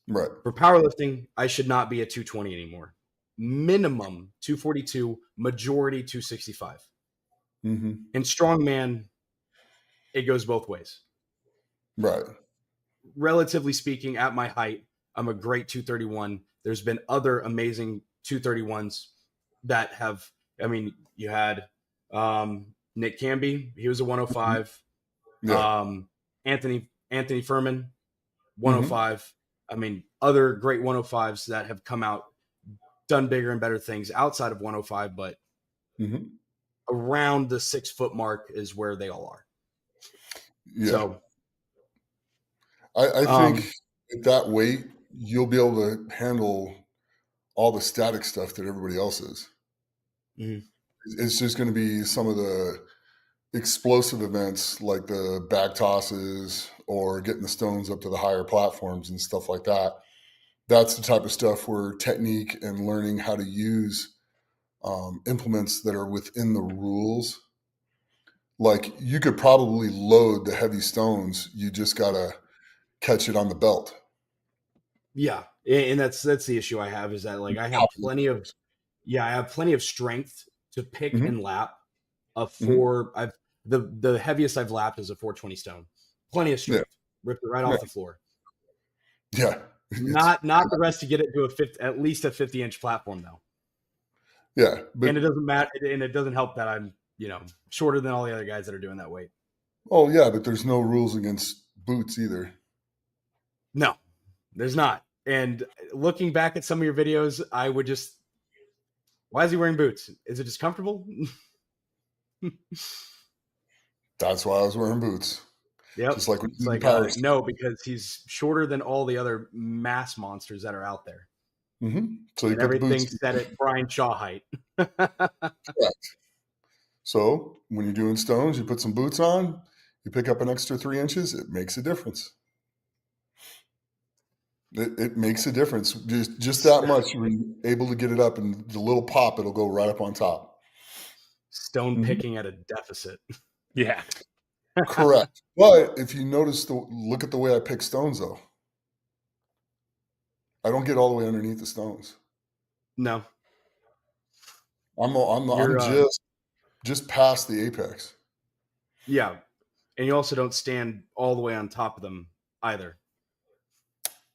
Right.
For powerlifting, I should not be at 220 anymore. Minimum 242, majority 265.
Mm-hmm.
In strongman, it goes both ways.
Right.
Relatively speaking, at my height, I'm a great 231. There's been other amazing 231s that have, you had Nick Camby, he was a 105.
Yeah.
Anthony Furman, 105. Other great 105s that have come out, done bigger and better things outside of 105, but around the 6 foot mark is where they all are.
Yeah.
So
I think at that weight, you'll be able to handle all the static stuff that everybody else is.
Mm-hmm.
It's just going to be some of the explosive events like the bag tosses or getting the stones up to the higher platforms and stuff like that. That's the type of stuff where technique and learning how to use implements that are within the rules. Like you could probably load the heavy stones. You just got to catch it on the belt.
Yeah. And that's the issue I have is that I have plenty of strength to pick and lap a 4. The heaviest I've lapped is a 420 stone. Plenty of strength. Ripped it right off the floor.
Yeah.
Not the rest to get it to at least a 50-inch platform though.
Yeah.
And it doesn't matter. And it doesn't help that I'm, shorter than all the other guys that are doing that weight.
Oh yeah. But there's no rules against boots either.
No, there's not. And looking back at some of your videos, I would just, why is he wearing boots? Is it just comfortable?
That's why I was wearing boots.
Yep.
Just like
no, because he's shorter than all the other mass monsters that are out there.
Mm-hmm. So
and everything's set at Brian Shaw height.
Correct. So when you're doing stones, you put some boots on, you pick up an extra 3 inches, it makes a difference. It makes a difference. Just that much, you're able to get it up, and the little pop, it'll go right up on top.
Stone picking at a deficit.
Yeah.
Correct. But if you notice, look at the way I pick stones, though. I don't get all the way underneath the stones.
No.
I'm just past the apex.
Yeah. And you also don't stand all the way on top of them either.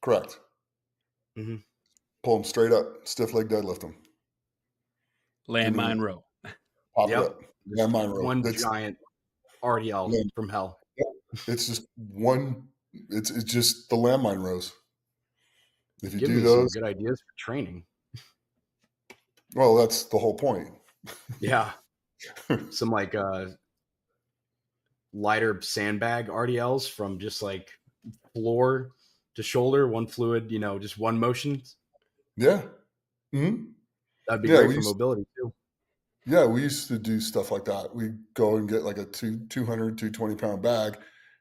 Correct.
Mm-hmm.
Pull them straight up, stiff leg deadlift them.
Landmine row.
Pop it up. Landmine row.
One giant RDL from hell.
It's just one. It's just the landmine rows. If you do
some
those,
good ideas for training.
Well, that's the whole point.
Yeah. Some lighter sandbag RDLs from just floor to shoulder, one fluid, just one motion.
Yeah. Mm-hmm.
That'd be great for mobility too.
Yeah, we used to do stuff like that. We'd go and get a 200, 220 pound bag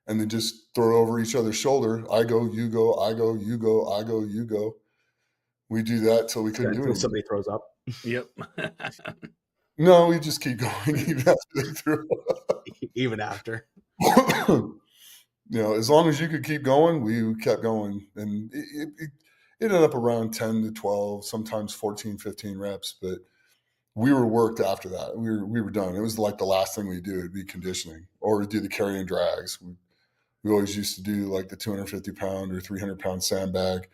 and then just throw it over each other's shoulder. I go, you go, I go, you go, I go, you go. We do that till we couldn't do it.
Until somebody throws up.
Yep.
No, we just keep going even after they threw up.
Even after.
As long as you could keep going, we kept going. And it ended up around 10 to 12, sometimes 14, 15 reps. But we were worked after that. We were done. It was the last thing we do would be conditioning, or we'd do the carry and drags. We always used to do the 250 pound or 300 pound sandbag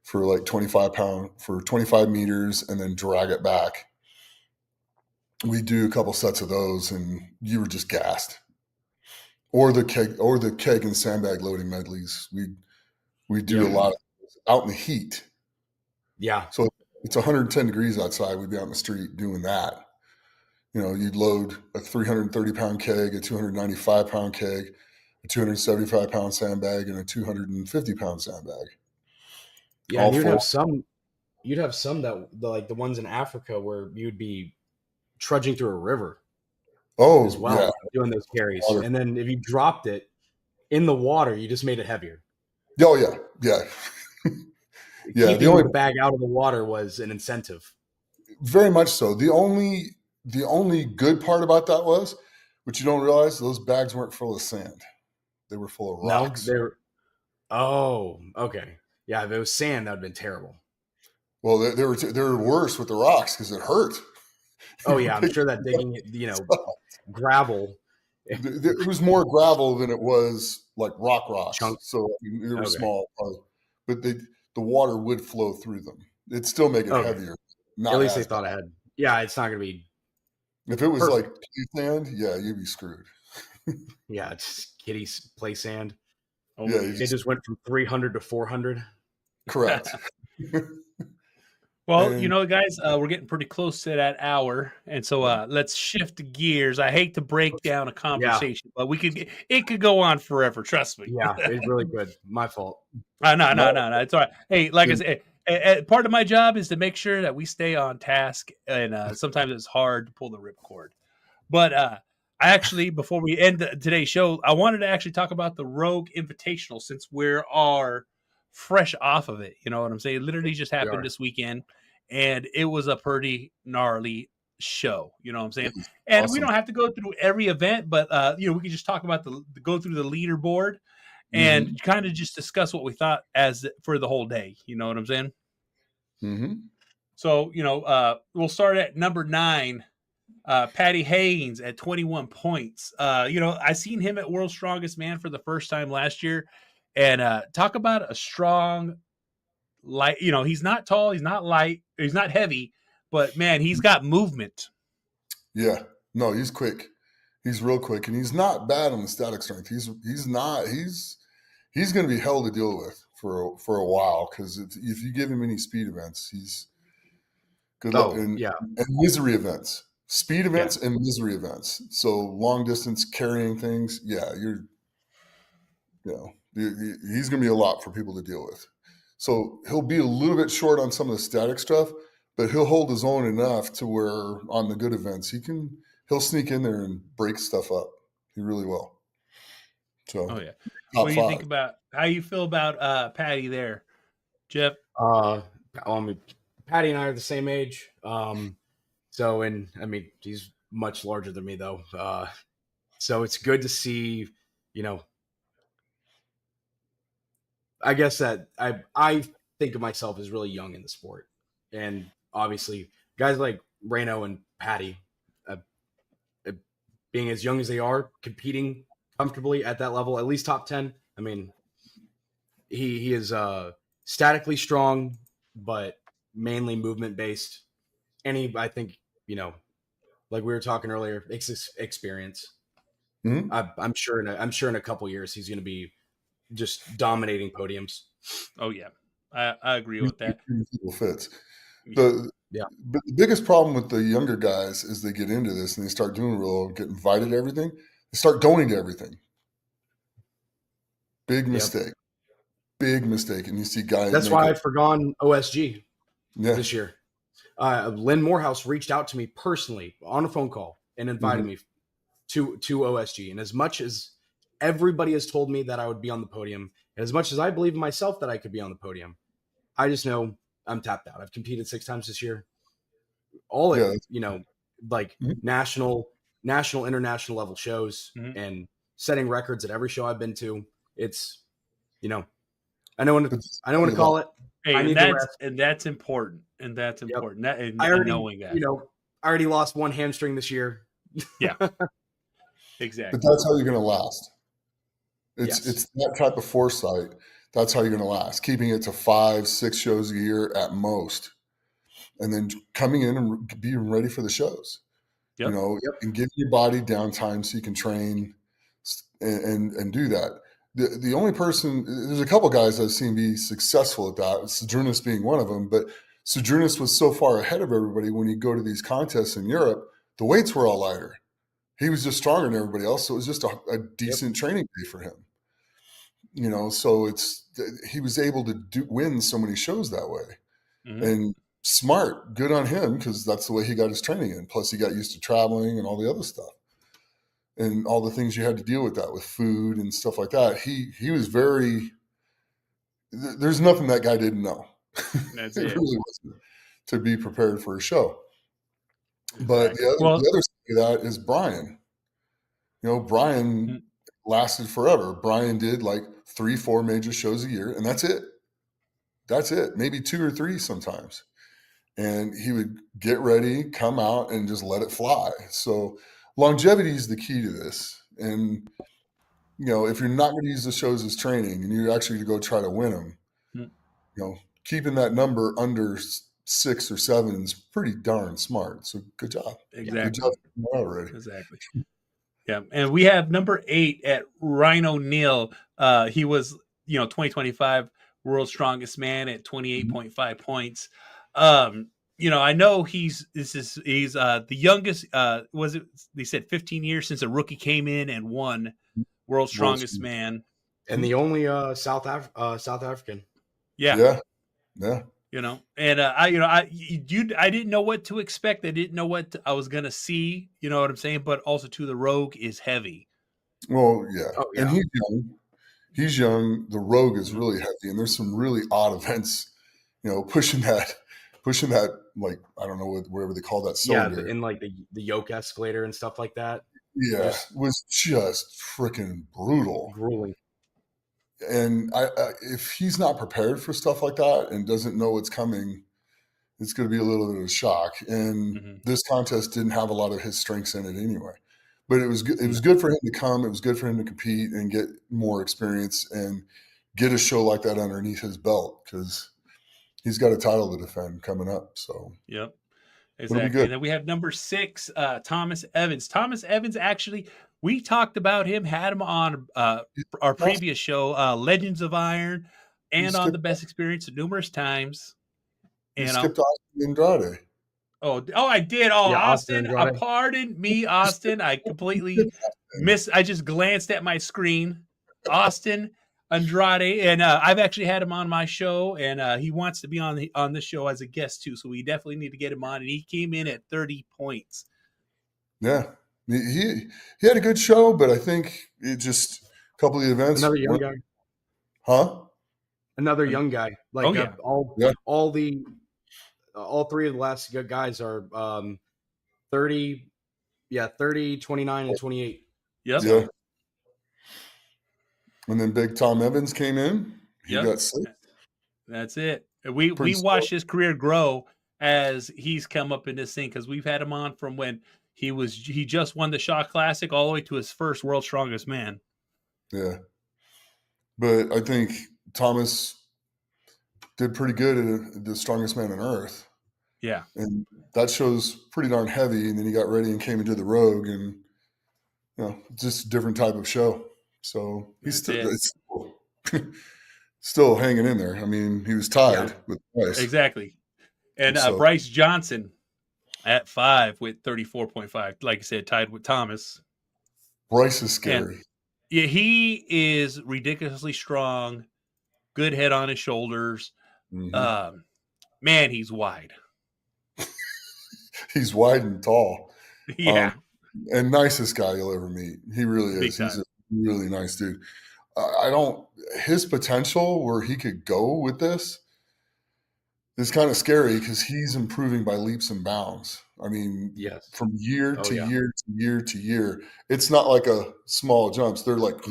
for 25 meters and then drag it back. We do a couple sets of those and you were just gassed. Or the keg and sandbag loading medleys. We do a lot of out in the heat.
Yeah.
So it's 110 degrees outside. We'd be out in the street doing that. You'd load a 330-pound keg, a 295-pound keg, a 275-pound sandbag, and a 250-pound sandbag.
Yeah, and you'd have some that like the ones in Africa where you'd be trudging through a river.
Oh,
as well,
yeah.
Doing those carries. And then if you dropped it in the water, you just made it heavier.
Oh, yeah. Yeah.
Yeah. Keeping the bag out of the water was an incentive.
Very much so. The only good part about that was, which you don't realize, those bags weren't full of sand. They were full of rocks.
Oh, okay. Yeah, if it was sand, that would have been terrible.
Well, they were worse with the rocks because it hurt.
Oh, yeah. I'm sure that digging, gravel.
It was more gravel than it was like rocks.
Chunks.
So they were small, but the water would flow through them. It'd still make it heavier.
At least they thought ahead. Yeah, it's not going to be.
If it was like play sand, yeah, you'd be screwed.
Yeah, it's kiddie play sand.
Oh, yeah,
it just went from 300 to 400.
Correct.
Well, guys, we're getting pretty close to that hour, and so let's shift gears. I hate to break down a conversation, but it could go on forever. Trust me.
Yeah, it's really good. My fault.
No, it's all right. Hey, like I said, part of my job is to make sure that we stay on task, and sometimes it's hard to pull the ripcord. But I actually, before we end today's show, I wanted to actually talk about the Rogue Invitational since we are fresh off of it. You know what I'm saying? It literally just happened this weekend, and it was a pretty gnarly show. You know what I'm saying? And we don't have to go through every event, but we can just talk about go through the leaderboard and kind of just discuss what we thought for the whole day. You know what I'm saying?
Mm-hmm.
So, we'll start at number 9, Patty Haynes at 21 points. I seen him at World's Strongest Man for the first time last year, and talk about a strong, light. He's not tall, he's not light, he's not heavy, but man, he's got movement.
Yeah, no, he's quick. He's real quick, and he's not bad on the static strength. He's going to be hell to deal with for a while, because if you give him any speed events, he's good. And misery events, speed events, and misery events. So long distance carrying things, he's going to be a lot for people to deal with. So he'll be a little bit short on some of the static stuff, but he'll hold his own enough to where on the good events he'll sneak in there and break stuff up. He really will. So,
what do you think about how you feel about Patty there, Geoff?
Patty and I are the same age. He's much larger than me though. So it's good to see, I guess that I think of myself as really young in the sport, and obviously guys like Reno and Patty, being as young as they are, competing comfortably at that level, at least top 10. I mean, he is statically strong, but mainly movement based. And I think, like we were talking earlier, experience.
Mm-hmm.
I'm sure in a couple years he's going to be just dominating podiums.
Oh yeah, I agree with that.
People fits. But the biggest problem with the younger guys is they get into this and they start doing get invited to everything. They start going to everything. Big mistake. Big mistake. And you see guys.
That's why I forgone OSG this year. Lynn Morehouse reached out to me personally on a phone call and invited me to OSG. And as much as everybody has told me that I would be on the podium, and as much as I believe in myself that I could be on the podium, I just know I'm tapped out. I've competed 6 times this year. National, international level shows and setting records at every show I've been to. It's, I know when to call it.
Hey, and that's important. And that's important. Knowing that.
I already lost one hamstring this year.
Yeah. Exactly.
But that's how you're going to last. It's that type of foresight. That's how you're going to last. Keeping it to 5-6 shows a year at most, and then coming in and being ready for the shows. And give your body downtime so you can train and do that. The only person, there's a couple guys I've seen be successful at that. Sedrunas being one of them, but Sojourner was so far ahead of everybody when he'd go to these contests in Europe, the weights were all lighter. He was just stronger than everybody else. So it was just a decent training day for him. You know, so he was able to win so many shows that way. Mm-hmm. And smart, good on him, because that's the way he got his training in. Plus he got used to traveling and all the other stuff. And all the things you had to deal with that, with food and stuff like that. He was there's nothing that guy didn't know.
That's
it
it.
really wasn't to be prepared for a show. But the other side of that is Brian. You know, Brian lasted forever. Brian did like 3-4 major shows a year, and that's it. That's it. Maybe 2 or 3 sometimes. And he would get ready, come out, and just let it fly. So longevity is the key to this. And, you know, if you're not going to use the shows as training and you're actually going to go try to win them, you know, keeping that number under 6 or 7 is pretty darn smart. So good job.
Exactly.
Good job already.
Exactly. Yeah. And we have number 8 at Ryan O'Neal. He was, 2025 world's strongest man at 28.5 points. I know he's the youngest, they said 15 years since a rookie came in and won world's strongest man.
And the only South African.
Yeah.
Yeah.
I didn't know what to expect. I didn't know what I was going to see, you know what I'm saying? But also too, the Rogue is heavy.
Well, yeah. Oh, yeah. And he's young. The Rogue is really heavy. And there's some really odd events, pushing that, like, I don't know whatever they call that cylinder.
Yeah, in like the yoke escalator and stuff like that.
Yeah, it was just freaking brutal.
Grueling.
And if he's not prepared for stuff like that and doesn't know what's coming, it's going to be a little bit of a shock. And this contest didn't have a lot of his strengths in it anyway. But it was good. It was good for him to come. It was good for him to compete and get more experience and get a show like that underneath his belt, because he's got a title to defend coming up. So
yep, exactly. And then we have number 6, Thomas Evans. Thomas Evans, actually, we talked about him, had him on our previous show, Legends of Iron, and on the Best Experience numerous times.
You skipped Austin Andrade.
Oh, I did. Oh, yeah, Austin, pardon me, Austin. I completely I just glanced at my screen. Austin Andrade, and I've actually had him on my show, and he wants to be on the show as a guest too. So we definitely need to get him on. And he came in at 30 points.
Yeah, he had a good show, but I think it just a couple of the events.
Another young guy,
huh?
Another young guy. Like all 3 of the last guys are 30, 29, and 28.
Yep.
Yeah. And then Big Tom Evans came in. He got 6.
That's it. We watched his career grow as he's come up in this thing, because we've had him on from when he just won the Shaw Classic all the way to his first World's Strongest Man.
Yeah. But I think Thomas did pretty good at the Strongest Man on Earth.
Yeah.
And that show's pretty darn heavy. And then he got ready and came into the Rogue, and, just a different type of show. So he's still hanging in there. I mean, he was tied with Bryce.
Exactly. And Bryce Johnson at 5 with 34.5. Like I said, tied with Thomas.
Bryce is scary.
And, he is ridiculously strong. Good head on his shoulders.
Mm-hmm.
Man, he's wide.
He's wide and tall.
Yeah.
And nicest guy you'll ever meet. He really is. He's a really nice dude. His potential where he could go with this is kind of scary, because he's improving by leaps and bounds. I mean, from year to year to year to year. It's not like a small jumps. They're like,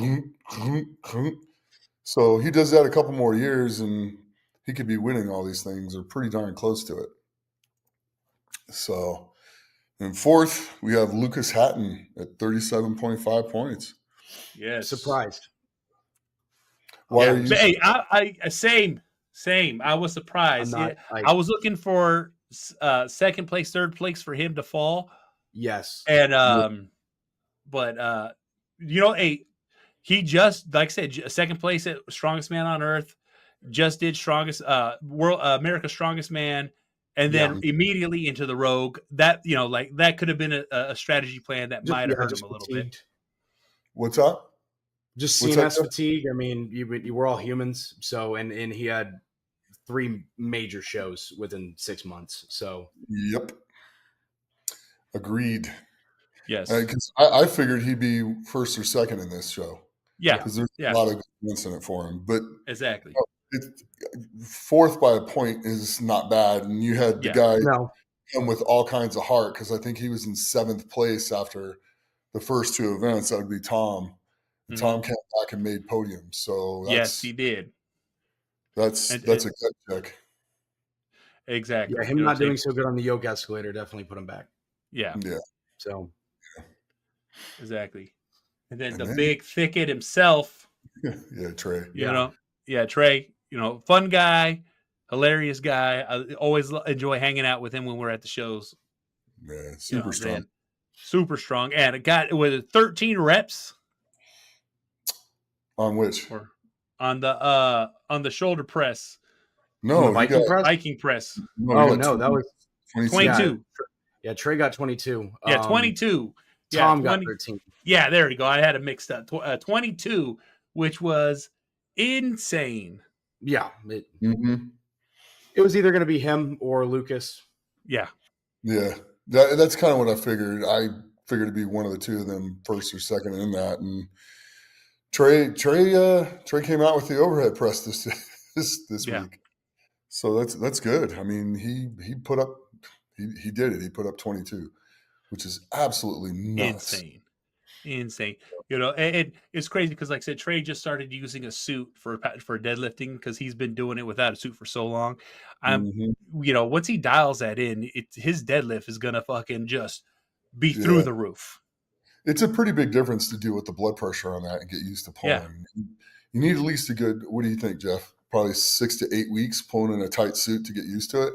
so he does that a couple more years and he could be winning all these things, or pretty darn close to it. So, and 4th, we have Lucas Hatton at 37.5 points.
Yes.
Surprised.
Why are you?
Hey, I same. I was surprised. I was looking for second place, third place for him to fall.
Yes.
And he just, like I said, second place at Strongest Man on Earth. Just did America's Strongest Man, and then immediately into the Rogue. That, you know, like that could have been a strategy plan that might have hurt him a little bit.
What's up?
Just CNS fatigue. I mean, you were all humans. So, and he had 3 major shows within 6 months. So,
yep. Agreed.
Yes.
Because I figured he'd be first or second in this show.
Yeah.
Because there's a lot of good points in it for him. But
exactly.
Fourth by a point is not bad. And you had the guy come with all kinds of heart, because I think he was in 7th place after the first 2 events. That would be Tom. Mm-hmm. Tom came back and made podium. So
yes, he did.
That's a good check.
Exactly.
Yeah, him not doing so good on the yoke escalator definitely put him back.
Yeah.
Yeah.
So
exactly. And then big thicket himself.
Yeah, Trey.
You know, Trey, you know, fun guy, hilarious guy. I always enjoy hanging out with him when we're at the shows.
Yeah, super strong.
Man, super strong. And it got with 13 reps.
On which?
Or on the shoulder press.
No,
the Viking press.
Viking press.
No, that was
22.
Yeah, Trey got 22.
Yeah, 22.
Tom got 13.
Yeah, there you go. I had it mixed up. 22, which was insane.
Yeah. It was either going to be him or Lucas.
Yeah.
Yeah. That's kind of what I figured. I figured it'd be one of the 2 of them, first or second in that. And Trey came out with the overhead press this week. So that's good. I mean, he put up he did it. He put up 22, which is absolutely nuts.
Insane. You know, and it's crazy because, like I said, Trey just started using a suit for deadlifting because he's been doing it without a suit for so long. You know, once he dials that in, his deadlift is gonna fucking just be through the roof.
It's a pretty big difference to deal with the blood pressure on that and get used to pulling. Yeah. You need at least a good, what do you think, Jeff? Probably 6 to 8 weeks pulling in a tight suit to get used to it.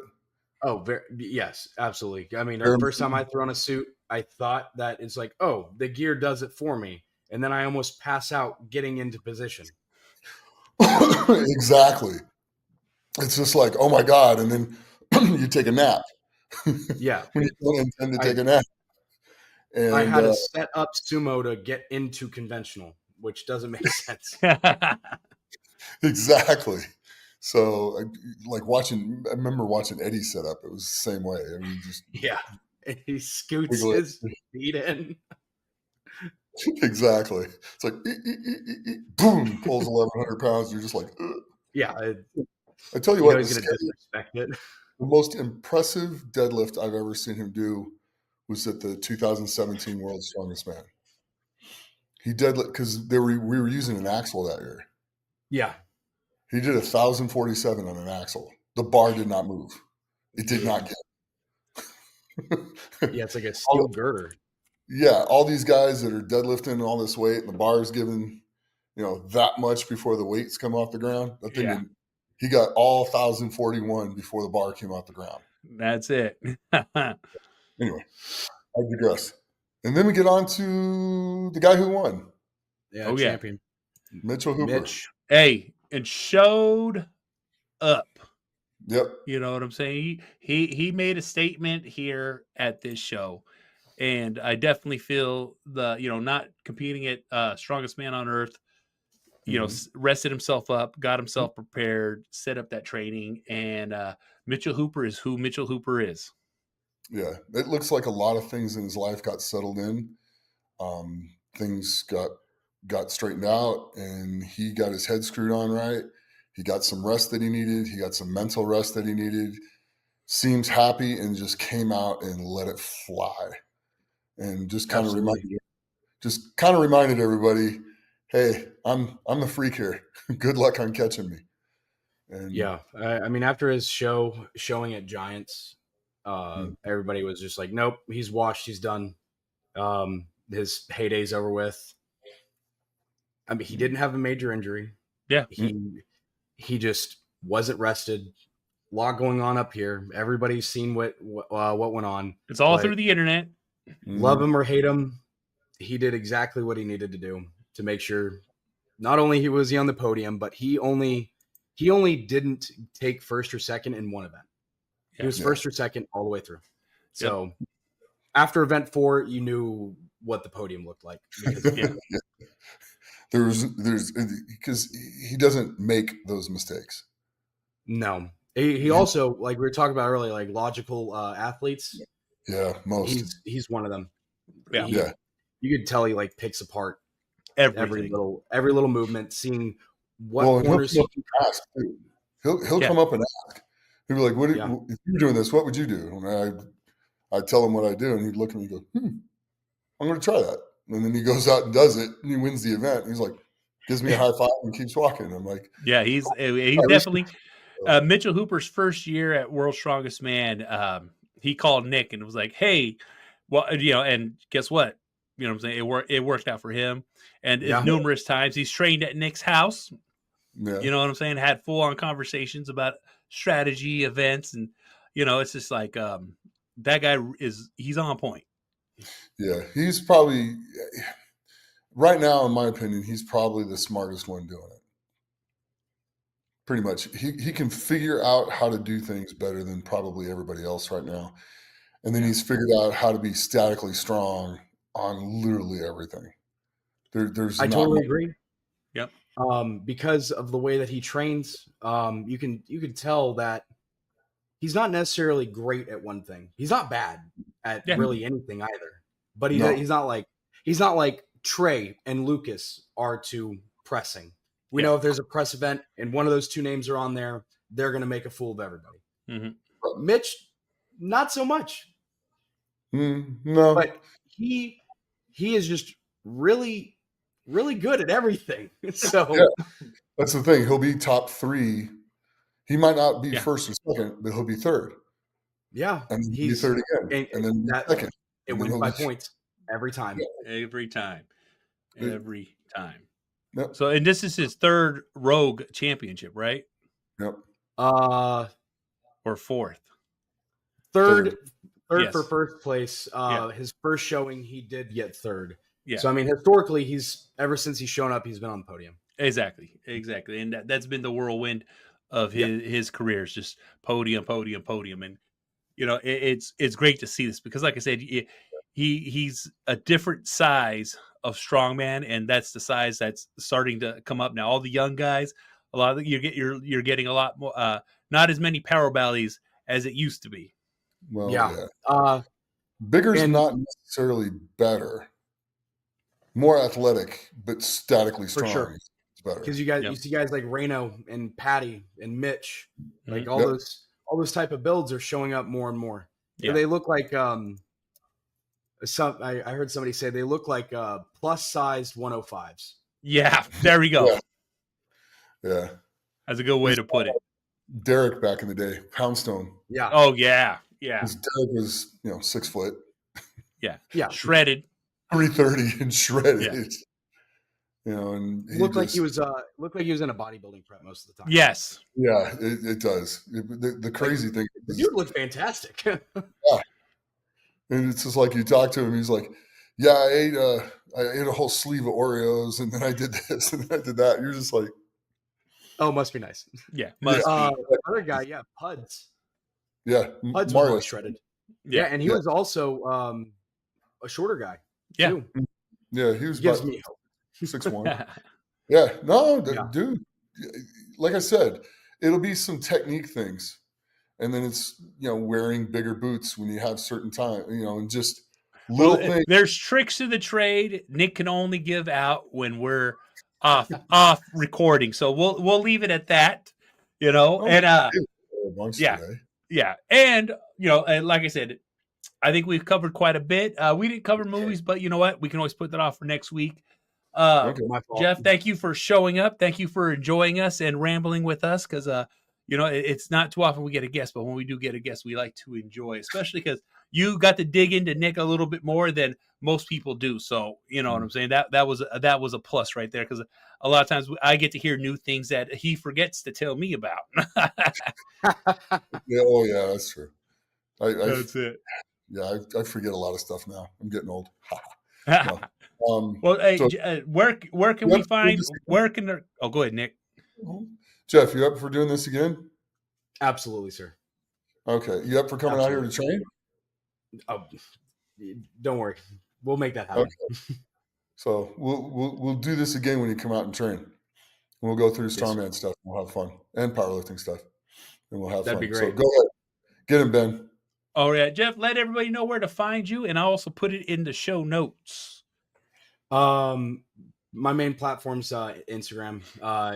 Oh, yes, absolutely. I mean, the first time I threw on a suit, I thought that it's like, oh, the gear does it for me. And then I almost pass out getting into position.
Exactly. It's just like, oh my God. And then you take a nap.
Yeah.
When you don't intend to take a nap. And
I had to set up sumo to get into conventional, which doesn't make sense.
Exactly. So, I remember watching Eddie set up. It was the same way. I mean,
and he scoots his feet in.
Exactly. It's like, boom, pulls 1,100 pounds. You're just like, ugh.
Yeah.
I tell you what,
he's going to disrespect it.
The most impressive deadlift I've ever seen him do was at the 2017 World's Strongest Man. He deadlift because we were using an axle that year.
Yeah.
He did 1,047 on an axle. The bar did not move. It did not get.
Yeah, it's like a steel girder.
Yeah, all these guys that are deadlifting all this weight, and the bar is giving, that much before the weights come off the ground. He got all 1,041 before the bar came off the ground.
That's it.
Anyway, I digress. And then we get on to the guy who won.
Yeah, champion.
Mitchell Hooper.
Hey, and showed up.
Yep.
You know what I'm saying? He made a statement here at this show. And I definitely feel not competing at Strongest Man on Earth, rested himself up, got himself prepared, set up that training. And Mitchell Hooper is who Mitchell Hooper is.
Yeah. It looks like a lot of things in his life got settled in. Things got straightened out, and he got his head screwed on right. He got some rest that he needed. He got some mental rest that he needed. Seems happy and just came out and let it fly. And just kind of reminded everybody, hey, I'm the freak here. Good luck on catching me. And
yeah, I mean, after his showing at Giants, everybody was just like, nope, he's washed, he's done. His heyday's over with. I mean, he didn't have a major injury.
Yeah,
he just wasn't rested. A lot going on up here. Everybody's seen what went on.
It's all through the internet.
Love him or hate him, he did exactly what he needed to do to make sure not only was he on the podium, but he only didn't take first or second in one event. He was first or second all the way through. So after event 4, you knew what the podium looked like. Because,
There's because he doesn't make those mistakes.
No. He also, like we were talking about earlier, like logical athletes.
Yeah, most.
He's one of them.
Yeah.
You could tell he like picks apart every little movement, seeing what corners he can
ask. He'll come up and ask. He'll be like, "What if you're doing this? What would you do?" And I tell him what I do, and he'd look at me and go, "I'm going to try that." And then he goes out and does it, and he wins the event. And he's like, gives me a high five and keeps walking. I'm like,
yeah, he's definitely Mitchell Hooper's first year at World's Strongest Man. He called Nick and was like, "Hey, well, and guess what? You know what I'm saying? It worked out for him. And numerous times he's trained at Nick's house.
Yeah.
You know what I'm saying? Had full on conversations about strategy, events, and it's just like that guy he's on point.
Yeah, he's probably right now, in my opinion, he's probably the smartest one doing it. Pretty much, he can figure out how to do things better than probably everybody else right now. And then he's figured out how to be statically strong on literally everything. I
totally agree.
Yep.
Because of the way that he trains, you can tell that he's not necessarily great at one thing. He's not bad at really anything either. But he's not like Trey and Lucas are to pressing. We know if there's a press event and one of those two names are on there, they're going to make a fool of everybody.
Mm-hmm.
Mitch, not so much.
No,
but he is just really, really good at everything. So
that's the thing. He'll be top 3. He might not be first or second, but he'll be third.
Yeah,
and he'll be third again, and then second.
It wins by points every time.
Every time.
Yep.
So, and this is his third Rogue championship, right?
Yep.
Or fourth.
Third for first place. His first showing, he did get third.
Yeah.
So, I mean, historically, ever since he's shown up, he's been on the podium.
Exactly. And that's been the whirlwind of his career. It's just podium. And, it's great to see this because, like I said, he's a different size of strongman, and that's the size that's starting to come up now. All the young guys, a lot of you're getting a lot more, not as many power bellies as it used to be.
Well, bigger's not necessarily better. More athletic, but statically strong.
For sure.
It's better.
Because you see guys like Reno and Patty and Mitch, like all those type of builds are showing up more and more. Yeah. They look like I heard somebody say they look like plus sized 105s.
Yeah, there we go.
Yeah.
That's a good way to put it.
Derek back in the day, Poundstone.
Yeah.
Oh yeah.
Derek was 6 foot.
Yeah. Shredded.
330 and shredded. Yeah. And he
looked like he was in a bodybuilding prep most of the time.
Yes.
Yeah, it does. The crazy thing is,
the dude looked fantastic.
Yeah. And it's just like you talk to him, he's like, "Yeah, I ate a whole sleeve of Oreos, and then I did this, and then I did that." You're just like,
"Oh, must be nice."
Yeah,
other guy, Puds.
Yeah,
Puds was really shredded. Yeah, and he was also a shorter guy.
Yeah,
too.
Yeah, he was.
Gives me hope.
6'1". Yeah, no, dude. Like I said, it'll be some technique things. And then it's, wearing bigger boots when you have certain time, and just little things.
There's tricks to the trade Nick can only give out when we're off recording. So we'll leave it at that, and yeah. And, and like I said, I think we've covered quite a bit. We didn't cover movies, but you know what? We can always put that off for next week. Geoff, thank you for showing up. Thank you for enjoying us and rambling with us because, it's not too often we get a guest, but when we do get a guest, we like to enjoy, especially because you got to dig into Nick a little bit more than most people do. So, you know what I'm saying? That was a plus right there because a lot of times I get to hear new things that he forgets to tell me about.
Yeah, that's true.
That's it.
Yeah, I forget a lot of stuff now. I'm getting old.
No. Well, hey, where can we find? Go ahead, Nick.
Geoff, you up for doing this again?
Absolutely, sir.
Okay. You up for coming out here to train?
Oh, don't worry. We'll make that happen.
Okay. So we'll do this again when you come out and train. We'll go through strongman stuff. We'll have fun, and powerlifting stuff, and we'll have
That'd
fun.
be great.
So go ahead, get him, Ben.
Oh yeah, Geoff. Let everybody know where to find you, and I'll also put it in the show notes.
My main platform's Instagram.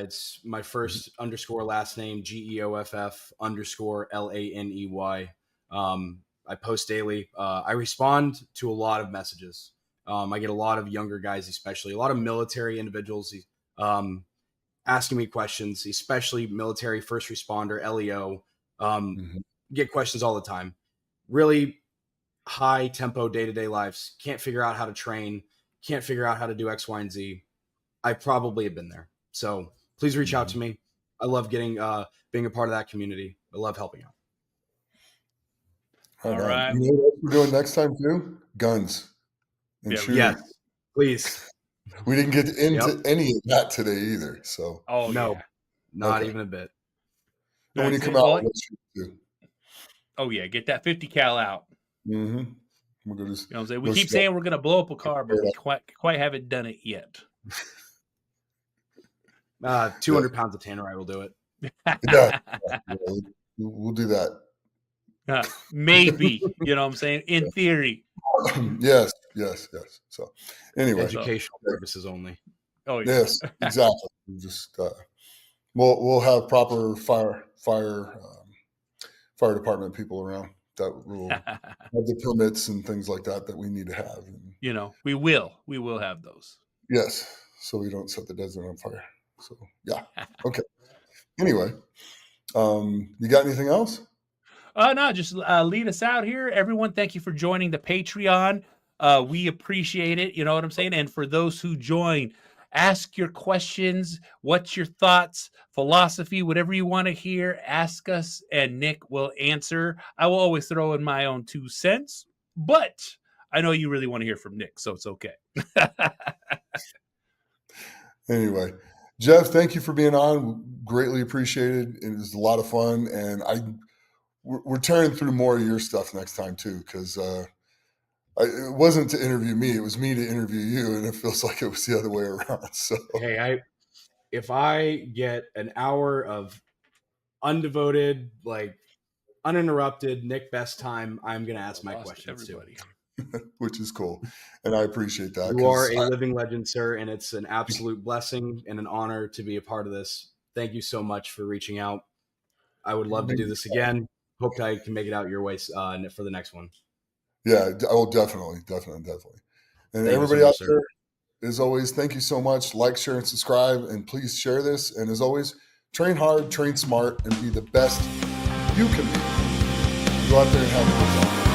It's my first _ last name GEOFF _LANEY. I post daily. I respond to a lot of messages. I get a lot of younger guys, especially a lot of military individuals asking me questions, especially military first responder, LEO. Get questions all the time. Really high tempo day-to-day lives. Can't figure out how to train. Can't figure out how to do X, Y, and Z. I probably have been there. So please reach out to me. I love being a part of that community. I love helping out.
All right. You know what we're doing next time too? Guns and shooting.
Yes, please.
We didn't get into any of that today either. So
not even a bit.
And when you come out, let's shoot too.
Oh yeah, get that 50 cal out.
Mm-hmm.
We're gonna, I'm saying? We keep saying we're going to blow up a car, but we quite haven't done it yet.
200 pounds of tannerite will do it.
Yeah, we'll do that.
Maybe, you know what I'm saying? In theory.
Yes. So anyway.
Educational purposes only.
Oh yeah.
Yes, exactly. Just we'll have proper fire department people around that will have the permits and things like that we need to have. And,
you know, we will have those.
Yes. So we don't set the desert on fire. So yeah. Okay. Anyway, you got anything else?
No, just lead us out here. Everyone, thank you for joining the Patreon. We appreciate it. You know what I'm saying? And for those who join, ask your questions. What's your thoughts, philosophy, whatever you want to hear, ask us, and Nick will answer. I will always throw in my own 2 cents, but I know you really want to hear from Nick, so it's okay.
Anyway, Geoff, thank you for being on. Greatly appreciated. It was a lot of fun, and we're tearing through more of your stuff next time too, because it wasn't to interview me; it was me to interview you, and it feels like it was the other way around. So,
hey, if I get an hour of undevoted, like uninterrupted Nick Best time, I'm going to ask my questions too.
Which is cool, and I appreciate that.
You are a living legend, sir, and it's an absolute blessing and an honor to be a part of this. Thank you so much for reaching out. I would love to do this again. Hope I can make it out your way for the next one.
Yeah, I will definitely. And everybody out there, as always, thank you so much. Like, share, and subscribe, and please share this. And as always, train hard, train smart, and be the best you can be. Go out there and have a good time.